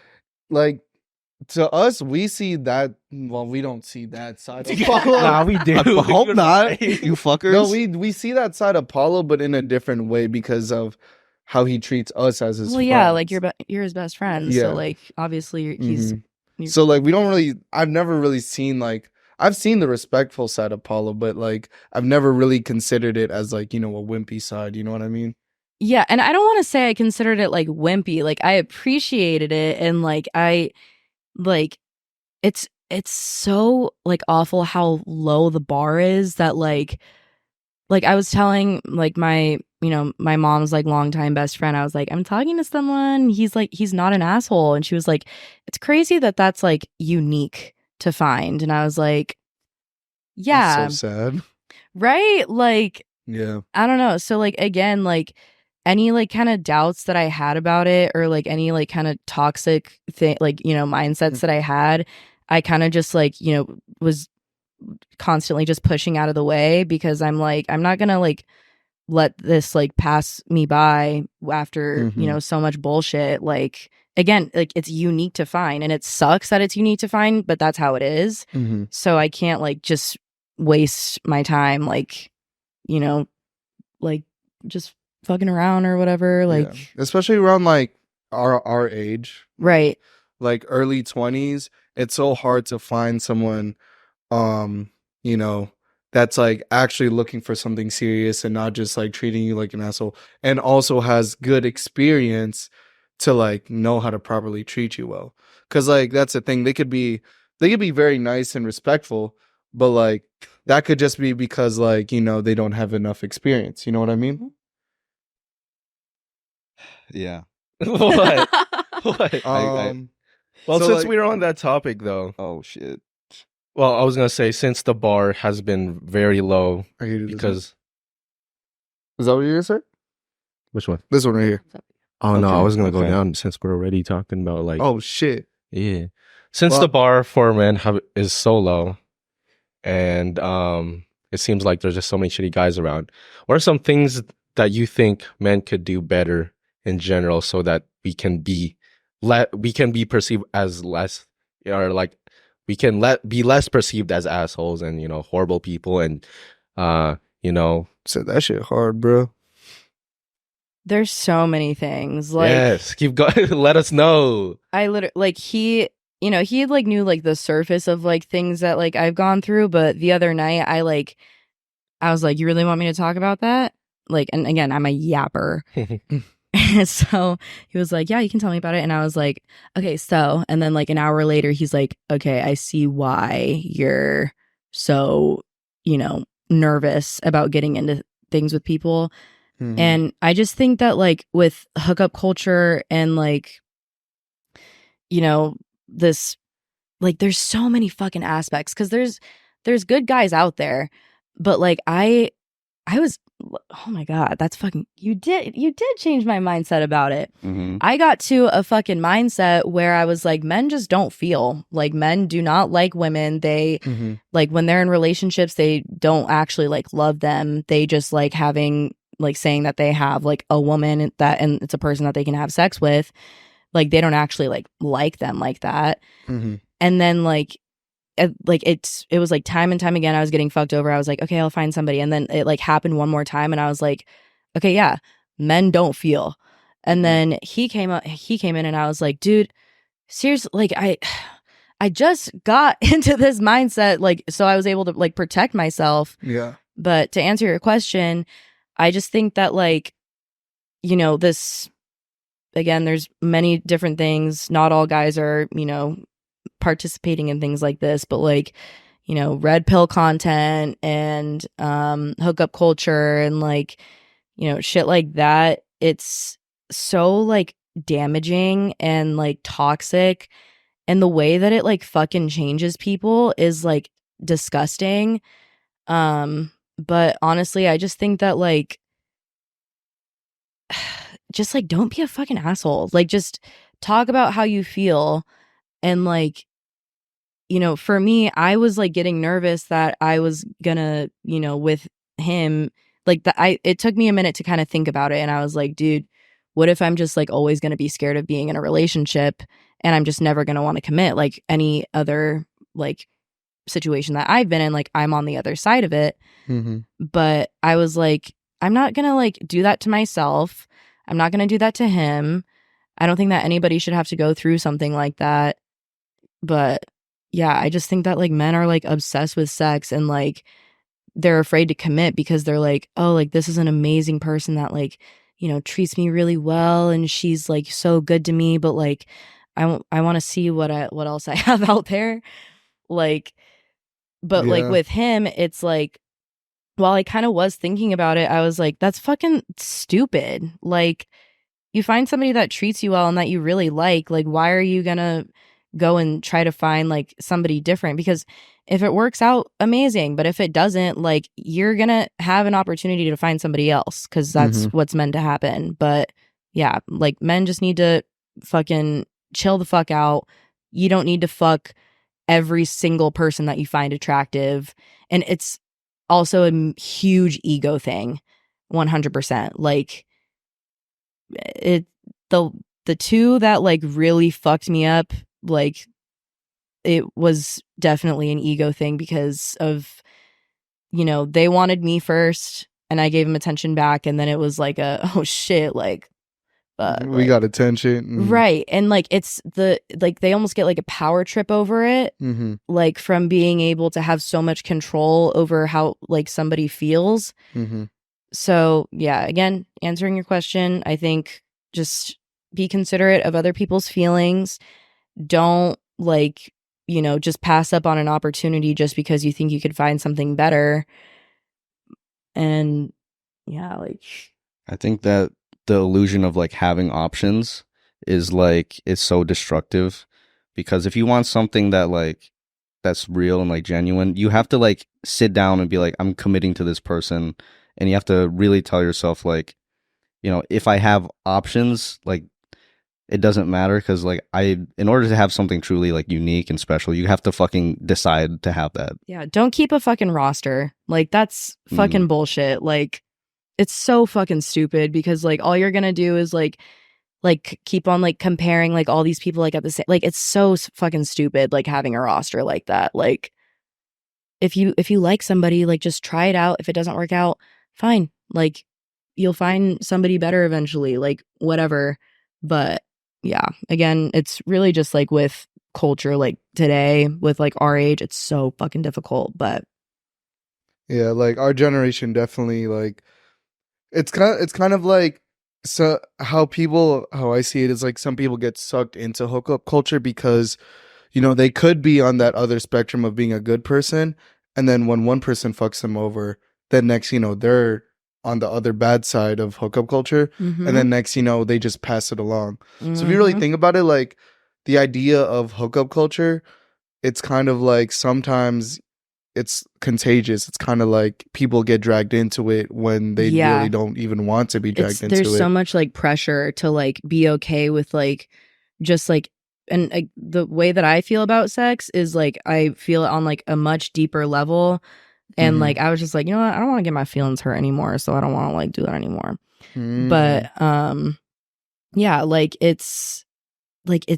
to us, we see that. Well, we don't see that side of Paulo. Nah, we do. I hope You're not, right. you fuckers. No, we see that side of Paulo, but in a different way because of how he treats us as his Well, yeah, friends. like you're his best friend. Yeah. So like obviously he's Mhm. So like we don't really. I've never really seen like. I've seen the respectful side of Paulo, but like I've never really considered it as like a wimpy side. You know what I mean? yeah, and I don't want to say I considered it like wimpy. Like I appreciated it and like I like it's so like awful how low the bar is that like I was telling like my my mom's like longtime best friend, I was like, I'm talking to someone, he's like he's not an asshole, and she was like, it's crazy that that's like unique to find. And I was like, yeah, That's so sad. right, like Yeah. I don't know. So like again, like any like kind of doubts that I had about it, or like any like kind of toxic thing, like, you know, mindsets that I had, I kind of just like, you know, was constantly just pushing out of the way, because I'm like, I'm not gonna like let this like pass me by after, you know, so much bullshit. Like, again, like, it's unique to find, and it sucks that it's unique to find, but that's how it is. So I can't like just waste my time, like, you know, like just fucking around or whatever, like, Yeah. Especially around like our age, right. like early 20s. It's so hard to find someone, you know, that's like actually looking for something serious and not just like treating you like an asshole, and also has good experience to like know how to properly treat you well. Cause like that's the thing. They could be very nice and respectful, but like that could just be because like, you know, they don't have enough experience. You know what I mean? Yeah. What? What? Well, so, since like- we're on that topic, though, Oh shit. well, I was gonna say, since the bar has been very low, I hated this one. because Is that what you're gonna say? which one? This one right here. Oh no, I Okay, was gonna go okay. down since we're already talking about like, Oh shit. yeah, since Well- the bar for men is so low, and it seems like there's just so many shitty guys around. What are some things that you think men could do better in general, so that we can be perceived as less, or like we can be less perceived as assholes and, you know, horrible people, and you know, Said that shit hard, bro. There's so many things, like, yes, keep going. Let us know. I literally, like, he, you know, he like knew like the surface of like things that like I've gone through, but the other night I was like, you really want me to talk about that? Like, and again, I'm a yapper. So he was like, yeah, you can tell me about it. And I was like, okay, so, and then like an hour later, he's like, okay, I see why you're so, you know, nervous about getting into things with people. And I just think that like with hookup culture and like, you know, this, like, there's so many fucking aspects, because there's good guys out there, but like I was, oh my god, that's fucking, you did change my mindset about it. I got to a fucking mindset where I was like, men just don't feel, like, men do not like women. They like, when they're in relationships, they don't actually like love them. They just like having, like, saying that they have like a woman that, and it's a person that they can have sex with. Like, they don't actually like them like that. And then like it was like time and time again I was getting fucked over. I was like, okay, I'll find somebody. And then it like happened one more time, and I was like, okay, yeah, men don't feel. And then he came in, and I was like, dude, seriously, like, I just got into this mindset, like, so I was able to like protect myself. Yeah. But to answer your question, I just think that, like, you know, this, again, there's many different things. Not all guys are, you know, participating in things like this, but like, you know, red pill content and hookup culture and like, you know, shit like that. It's so like damaging and like toxic, and the way that it like fucking changes people is like disgusting. But honestly, I just think that, like, just like, don't be a fucking asshole. Like, just talk about how you feel. And like, you know, for me, I was like getting nervous that I was gonna, you know, with him, like, it took me a minute to kind of think about it. And I was like, dude, what if I'm just like always gonna be scared of being in a relationship, and I'm just never gonna want to commit, like any other like situation that I've been in, like, I'm on the other side of it. But I was like, I'm not gonna like do that to myself. I'm not gonna do that to him. I don't think that anybody should have to go through something like that. But yeah, I just think that like men are like obsessed with sex, and like they're afraid to commit because they're like, oh, like, this is an amazing person that, like, you know, treats me really well, and she's like so good to me, but like I want to see what else I have out there. Like, but like Yeah. with him, it's like, while I kind of was thinking about it, I was like, that's fucking stupid. Like, you find somebody that treats you well and that you really like, why are you gonna go and try to find like somebody different, because if it works out, amazing, but if it doesn't, like you're gonna have an opportunity to find somebody else, because that's what's meant to happen. But yeah, like men just need to fucking chill the fuck out. You don't need to fuck every single person that you find attractive. And it's also a huge ego thing. 100%. Like it, the two that like really fucked me up, like it was definitely an ego thing, because of, you know, they wanted me first and I gave them attention back, and then it was like a, oh shit, like we like, got attention. right. And like it's the, like they almost get like a power trip over it, like from being able to have so much control over how like somebody feels. So yeah, again, answering your question, I think just be considerate of other people's feelings. Don't like, you know, just pass up on an opportunity just because you think you could find something better. And yeah, like I think that the illusion of like having options is like, it's so destructive, because if you want something that like that's real and like genuine, you have to like sit down and be like, I'm committing to this person, and you have to really tell yourself like, you know, if I have options, like it doesn't matter, because like in order to have something truly like unique and special, you have to fucking decide to have that. yeah, don't keep a fucking roster. Like that's fucking bullshit. Like it's so fucking stupid, because like all you're gonna do is like keep on like comparing like all these people like at the same, like it's so fucking stupid, like having a roster like that. Like if you like somebody, like just try it out. If it doesn't work out, fine, like you'll find somebody better eventually, like whatever. But yeah, again, it's really just like with culture like today, with like our age, it's so fucking difficult. But yeah, like our generation definitely like it's kind of like, so how I see it is like some people get sucked into hookup culture because, you know, they could be on that other spectrum of being a good person, and then when one person fucks them over, then next, you know, they're on the other bad side of hookup culture, and then next, you know, they just pass it along. So if you really think about it, like the idea of hookup culture, it's kind of like sometimes it's contagious. It's kind of like people get dragged into it when they really don't even want to be dragged into it. There's so much like pressure to like be okay with like just like, and the way that I feel about sex is like I feel it on like a much deeper level, and like I was just like, you know what, I don't want to get my feelings hurt anymore, so I don't want to like do that anymore. But yeah, like it's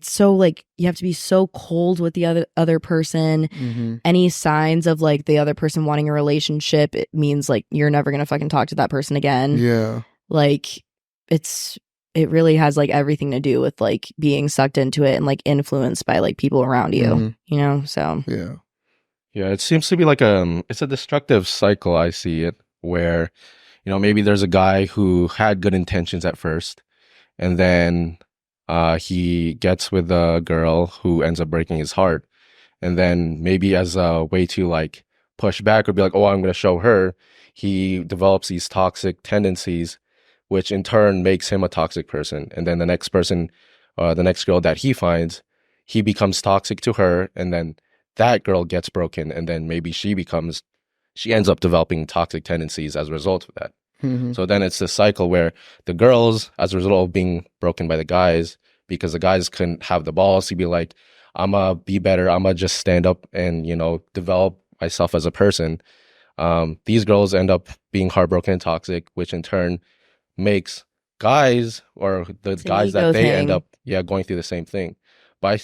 so like you have to be so cold with the other person. Any signs of like the other person wanting a relationship, it means like you're never gonna fucking talk to that person again. Yeah, like it really has like everything to do with like being sucked into it and like influenced by like people around you, you know. So yeah, it seems to be like it's a destructive cycle. I see it where, you know, maybe there's a guy who had good intentions at first, and then he gets with a girl who ends up breaking his heart. And then maybe as a way to like push back or be like, oh, I'm going to show her, he develops these toxic tendencies, which in turn makes him a toxic person. And then the next person, the next girl that he finds, he becomes toxic to her. And then that girl gets broken. And then maybe she ends up developing toxic tendencies as a result of that. So then it's this cycle where the girls, as a result of being broken by the guys, because the guys couldn't have the balls to be like, I'm going to be better, I'm going to just stand up and, you know, develop myself as a person. These girls end up being heartbroken and toxic, which in turn makes guys, or the guys that they end up going through the same thing. But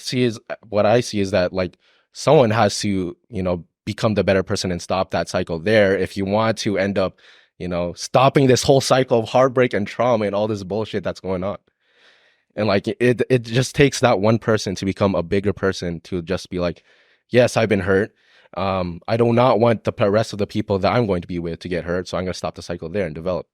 what I see is that like someone has to, you know, become the better person and stop that cycle there if you want to end up, you know, stopping this whole cycle of heartbreak and trauma and all this bullshit that's going on. And like it just takes that one person to become a bigger person to just be like, yes, I've been hurt. I do not want the rest of the people that I'm going to be with to get hurt, so I'm going to stop the cycle there and develop.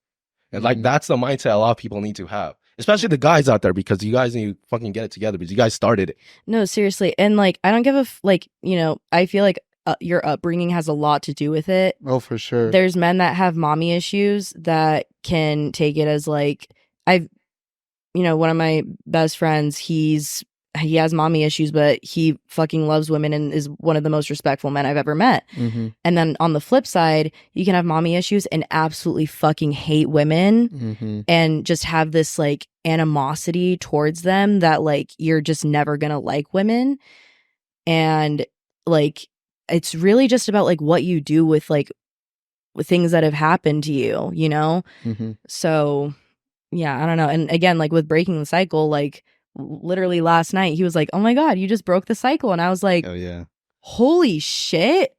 And like that's the mindset a lot of people need to have, especially the guys out there, because you guys need to fucking get it together because you guys started it. No, seriously. And like I don't give a like, you know, I feel like your upbringing has a lot to do with it. Oh, for sure. There's men that have mommy issues that can take it as like, you know, one of my best friends, he's he has mommy issues, but he fucking loves women and is one of the most respectful men I've ever met. Mm-hmm. And then on the flip side, you can have mommy issues and absolutely fucking hate women Mm-hmm. and just have this like animosity towards them that like you're just never gonna like women. And like it's really just about like what you do with like with things that have happened to you, you know? Mm-hmm. So yeah, I don't know. And again, like with breaking the cycle, like literally last night he was like, "Oh my god, you just broke the cycle." And I was like, Oh yeah. "Holy shit.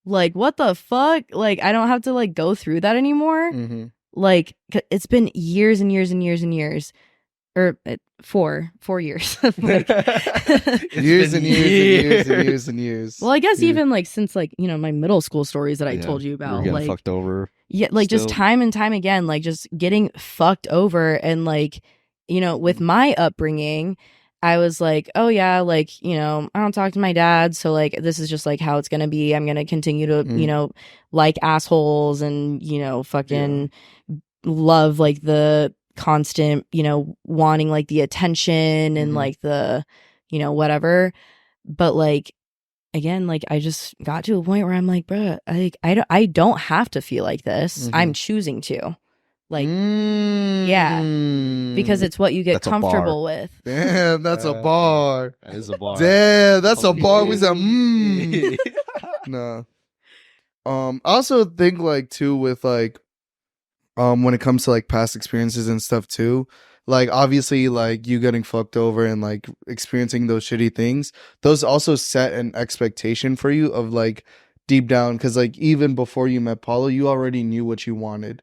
Like what the fuck? Like I don't have to like go through that anymore." Mm-hmm. Like it's been years and years and years and years. Or 4 years. Like, Years and years and years and years and years. well, I guess Yeah. even like since like, you know, my middle school stories that I Yeah. told you We were about. getting Like fucked over. yeah, like just still. time and time again, like just getting fucked over. And like, you know, with my upbringing, I was like, oh yeah, like, you know, I don't talk to my dad, so like this is just like how it's gonna be. I'm gonna continue to, Mm. you know, like assholes and, you know, fucking love like the constant, you know, wanting like the attention and Mhm. like the, you know, whatever. But like again, like I just got to a point where I'm like, bruh, I don't have to feel like this. Mhm. I'm choosing to. Like, Mm. because it's what you get That's a bar. comfortable with. Damn, that's a bar. That is a bar. Damn, that's a bar. We said, Mm. No. I also think like too with like when it comes to like past experiences and stuff too, like obviously like you getting fucked over and like experiencing those shitty things, those also set an expectation for you of like deep down, because like even before you met Paolo, you already knew what you wanted.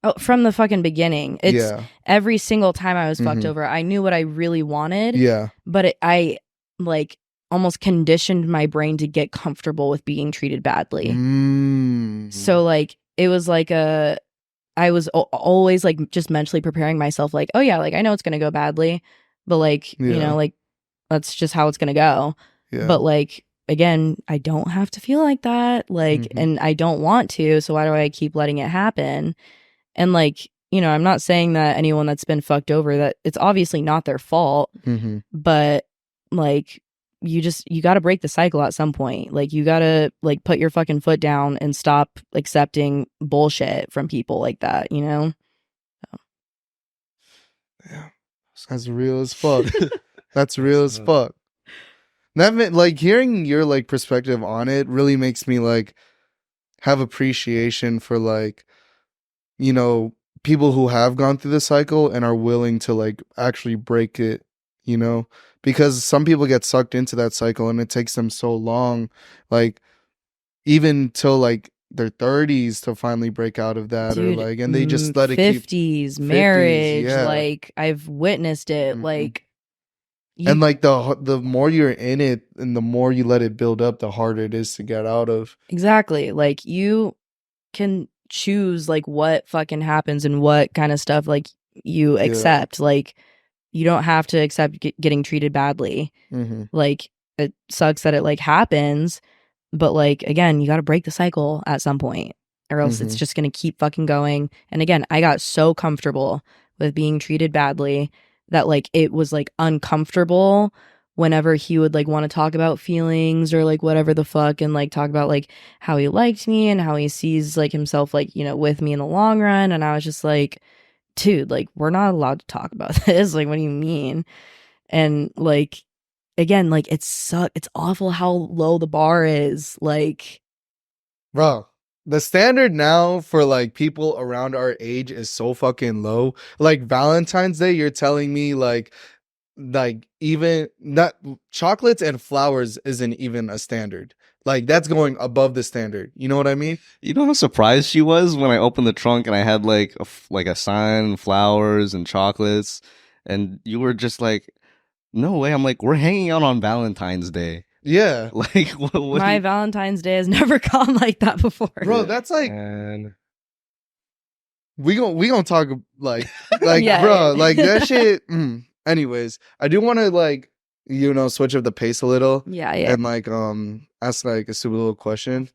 Oh, from the fucking beginning. It's Yeah. every single time I was fucked Mhm. over, I knew what I really wanted, Yeah. but I like almost conditioned my brain to get comfortable with being treated badly. Mm. So like it was like I was always like just mentally preparing myself like, oh yeah, like I know it's going to go badly, but like, you Yeah. know, like that's just how it's going to go. Yeah. But like again, I don't have to feel like that. Like Mhm. and I don't want to, so why do I keep letting it happen? And like, you know, I'm not saying that anyone that's been fucked over, that it's obviously not their fault, Mhm. but like you got to break the cycle at some point. Like you got to like put your fucking foot down and stop accepting bullshit from people like that, you know? Yeah. That's real as fuck. That's real as fuck. That meant, like hearing your like perspective on it really makes me like have appreciation for like, you know, people who have gone through the cycle and are willing to like actually break it, you know, because some people get sucked into that cycle and it takes them so long, like even till like their 30s to finally break out of that. Dude, or like, and they just let it keep 50s, marriage, yeah. like I've witnessed it. Mhm. Like and like the more you're in it and the more you let it build up, the harder it is to get out of. exactly. Like you can choose like what fucking happens and what kind of stuff like you accept. Like you don't have to accept getting treated badly. Mm-hmm. Like it sucks that it like happens, but like again, you got to break the cycle at some point or else it's Mhm. just going to keep fucking going. And again, I got so comfortable with being treated badly that like it was like uncomfortable whenever he would like want to talk about feelings or like whatever the fuck and like talk about like how he liked me and how he sees like himself like, you know, with me in the long run. And I was just like, dude, like we're not allowed to talk about this. Like, what do you mean? And like again, like it's awful how low the bar is. Like, Bro, the standard now for like people around our age is so fucking low. Like Valentine's Day, you're telling me like even not chocolates and flowers isn't even a standard. Like that's going above the standard. You know what I mean? You know how surprised she was when I opened the trunk and I had like a sign, flowers, and chocolates, and you were just like, "No way!" I'm like, "We're hanging out on Valentine's Day." Yeah. Like, what my Valentine's Day has never gone like that before. Bro, that's like And we gonna talk like Yeah. bro, like that shit. Anyways, I do want to like, you know, switch up the pace a little Yeah, yeah. and like ask like a stupid little question.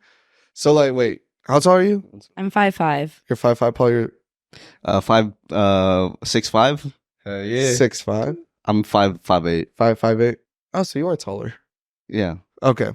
So like, wait, how tall are you? I'm 5'5". You're 5'5", Paul. You're 6'5"? yeah. 6'5". I'm 5'8". 5'8". Oh, so you are taller. Yeah. Okay.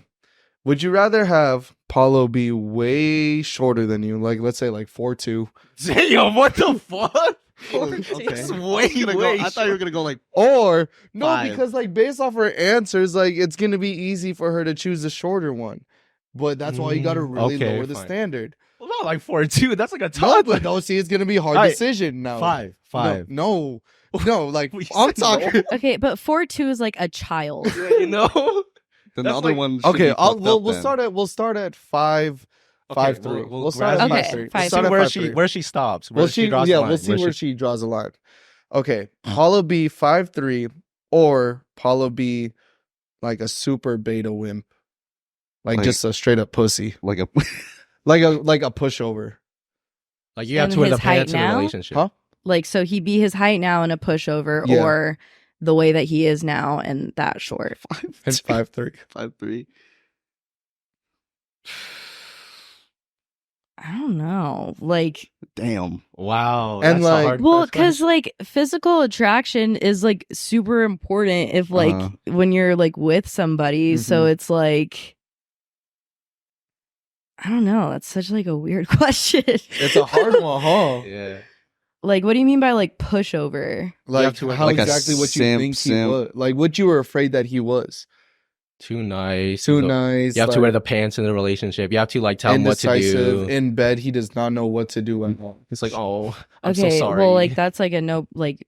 Would you rather have Paolo be way shorter than you, like let's say like 4'2", Damn, what the fuck? Okay. It's I way, was gonna go- way I thought you were gonna go like or no? 5. Because like based off her answers, like it's gonna be easy for her to choose the shorter one. But that's why you got to really okay, lower the fine. standard. Well, not like 4'2". That's like a No, ton. but no, see, it's gonna be a hard Alright, decision now. 5. No, like We I'm said talking. no. Okay, but 4'2" is like a child. You know. then That's the other like- one. Should Okay, be fucked up we'll then. start at 5'3". We'll start at Okay, 5'3". We'll five, start three. at where 5'3". where she stops. Well, Where she draws the line. we'll see where she draws the line. Okay, Paula be 5'3", or Paula be like a super beta wimp, like Like- just a straight up pussy, like a. like a pushover. Like you have And to wear the his height pants in the now? relationship. Huh? Like, so he'd be his height now and a pushover, Yeah. or the way that he is now and that short. And 5'3". 5'3". I don't know. Like, Damn. Wow. And, that's a like- hard well, first because question. like physical attraction is like super important if like when you're like with somebody. So Mhm. it's like, I don't know. That's such like a weird question. It's a hard one, huh? Yeah. Like, what do you mean by like pushover? Like have to wear how like a exactly what you simp, think he simp. was, like what you were afraid that he was. Too nice. Too So- nice. You have to like, wear the pants in the relationship. You have to like tell him what to indecisive. do. In bed, he does not know what to do at home. It's like, oh, I'm Okay, so sorry. well, like that's like a no. Like,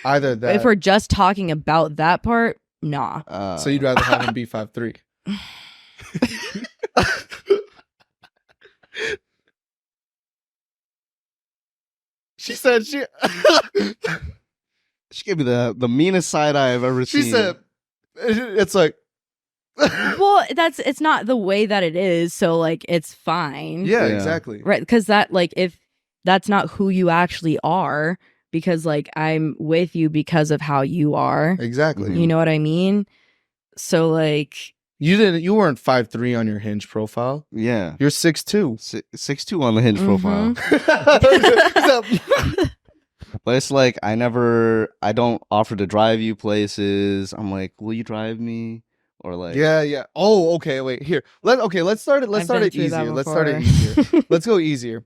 Either that, if we're just talking about that part, nah. so you'd rather have him be 5'3". She said she. She gave me the meanest side eye I've ever She seen. said, "It's like." Well, it's not the way that it is, so like it's fine. Yeah, Yeah. exactly. Right, because that like if that's not who you actually are, because like I'm with you because of how you are. Exactly. You know what I mean? So like You weren't 5'3" on your Hinge profile. Yeah. You're 6'2". 6'2" on the Hinge profile. Mm-hmm. But it's like I don't offer to drive you places. I'm like, will you drive me? Or like, Yeah. Oh, okay. Wait, here. Let's start it. Let's I've start been it through that easier. Let's start it before. easier. Let's go easier.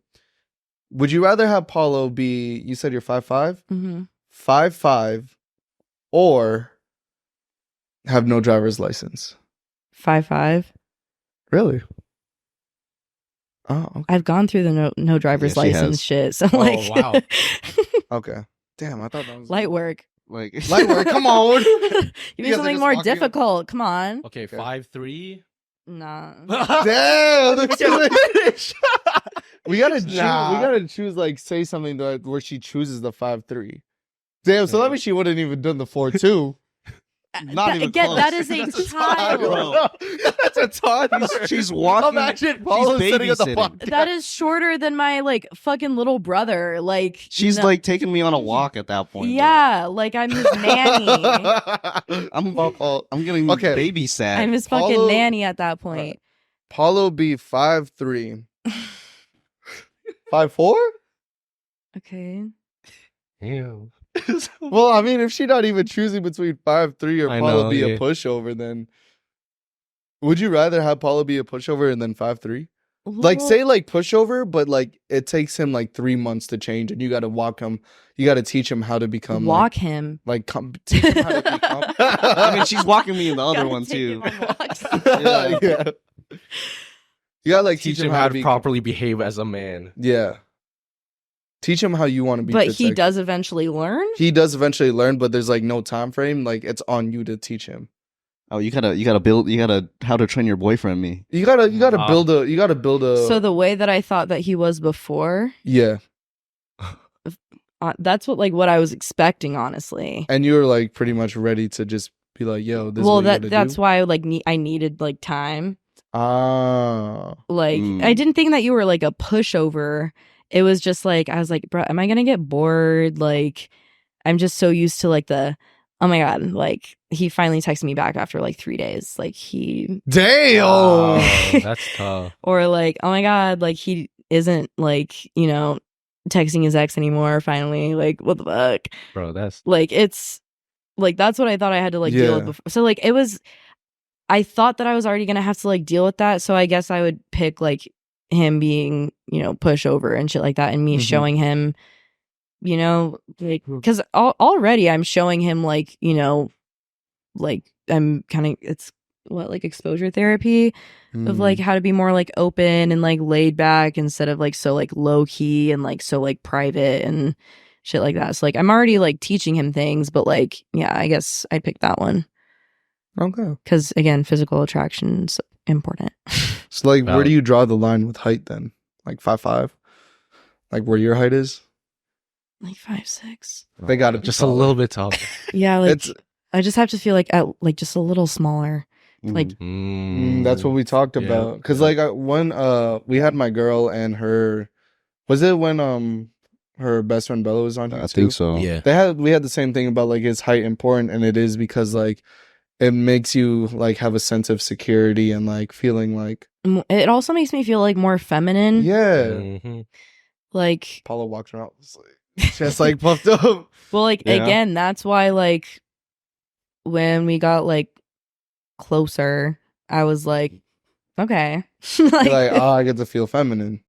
Would you rather have Paulo be? You said you're 5'5", hmm 5'5", or have no driver's license? 5'5". Really? Oh, okay. I've gone through the no driver's Yeah, she license has. shit. So Oh, like, wow. Okay. Damn, I thought that was light work. like Light work. Come on. You You need guys are something just more walking up- difficult. Come on. Okay, Okay. 5'3". Nah. Damn. We gotta finish. We gotta choose. Nah. We gotta choose. Like, say something where she chooses the 5'3". Damn. So that means she wouldn't even done the 4'2". Not even Again, close. that is a That's a child. bro. That's a ton. she's walking. Imagine Paulo's sitting at the babysitting. podcast. That is shorter than my like fucking little brother. Like She's no- like taking me on a walk at that point. bro. yeah, like I'm his nanny. I'm My fault. I'm getting Okay. babysat. I'm his fucking Paulo- nanny at that point. Paulo be 5'3". 5'4"? Okay. Ew. Well, I mean, if she's not even choosing between 5'3" or I Paulo know, be yeah. a pushover, then would you rather have Paulo be a pushover and then 5'3"? Like, Well, say like pushover, but like it takes him like 3 months to change, and you got to walk him. You got to teach him how to become walk him. teach him how to become. I mean, she's walking me in the other Gotta one take too. him on walks. Yeah. You gotta like Teach him how to be properly behave as a man. Yeah. Teach him how you want to be. But he protected. does eventually learn. He does eventually learn, but there's like no time frame. Like it's on you to teach him. Oh, you gotta build. You gotta how to train your boyfriend. Me. You gotta Ah. build a. So the way that I thought that he was before, Yeah, that's what I was expecting, honestly. and you're like pretty much ready to just be like, "Yo, this." Well, is what you that's gotta why I needed like time. do. Ah, Like Mm. I didn't think that you were like a pushover. It was just like I was like, bro, am I gonna get bored? Like I'm just so used to like the oh my god, like he finally texted me back after like 3 days. Like he damn. Oh, that's tough. or like, oh my god, like he isn't like, texting his ex anymore finally. Like what the fuck? Bro, that's Like it's Like that's what I thought I had to like deal with Yeah. before. So like it was, I thought that I was already gonna have to like deal with that. So I guess I would pick like him being, you know, pushover and shit like that, and me Mhm. showing him, you know, like because already I'm showing him like, you know, like I'm kind of, it's what, like exposure therapy of like how to be more like open and like laid back instead of like so like low key and like so like private and shit like that. So like I'm already like teaching him things, but like yeah, I guess I'd pick that one Okay. because again, physical attraction's important. So like, where Valid. do you draw the line with height then? Like 5'5"? Like where your height is? Like 5'6". They gotta be just taller. a little bit taller. Yeah, like It's I just have to feel like at like just a little smaller. Like that's what we talked Yeah, about. Cause yeah. like when we had my girl and her, was it when her best friend Bella was on here I too? think so. Yeah. We had the same thing about like is height important, and it is because like it makes you like have a sense of security and like feeling like it also makes me feel like more feminine. yeah. Mhm. Like Paolo walks around with like chest like puffed up. well, like You know? again, that's why like when we got like closer, I was like, okay. You're like, oh, I get to feel feminine.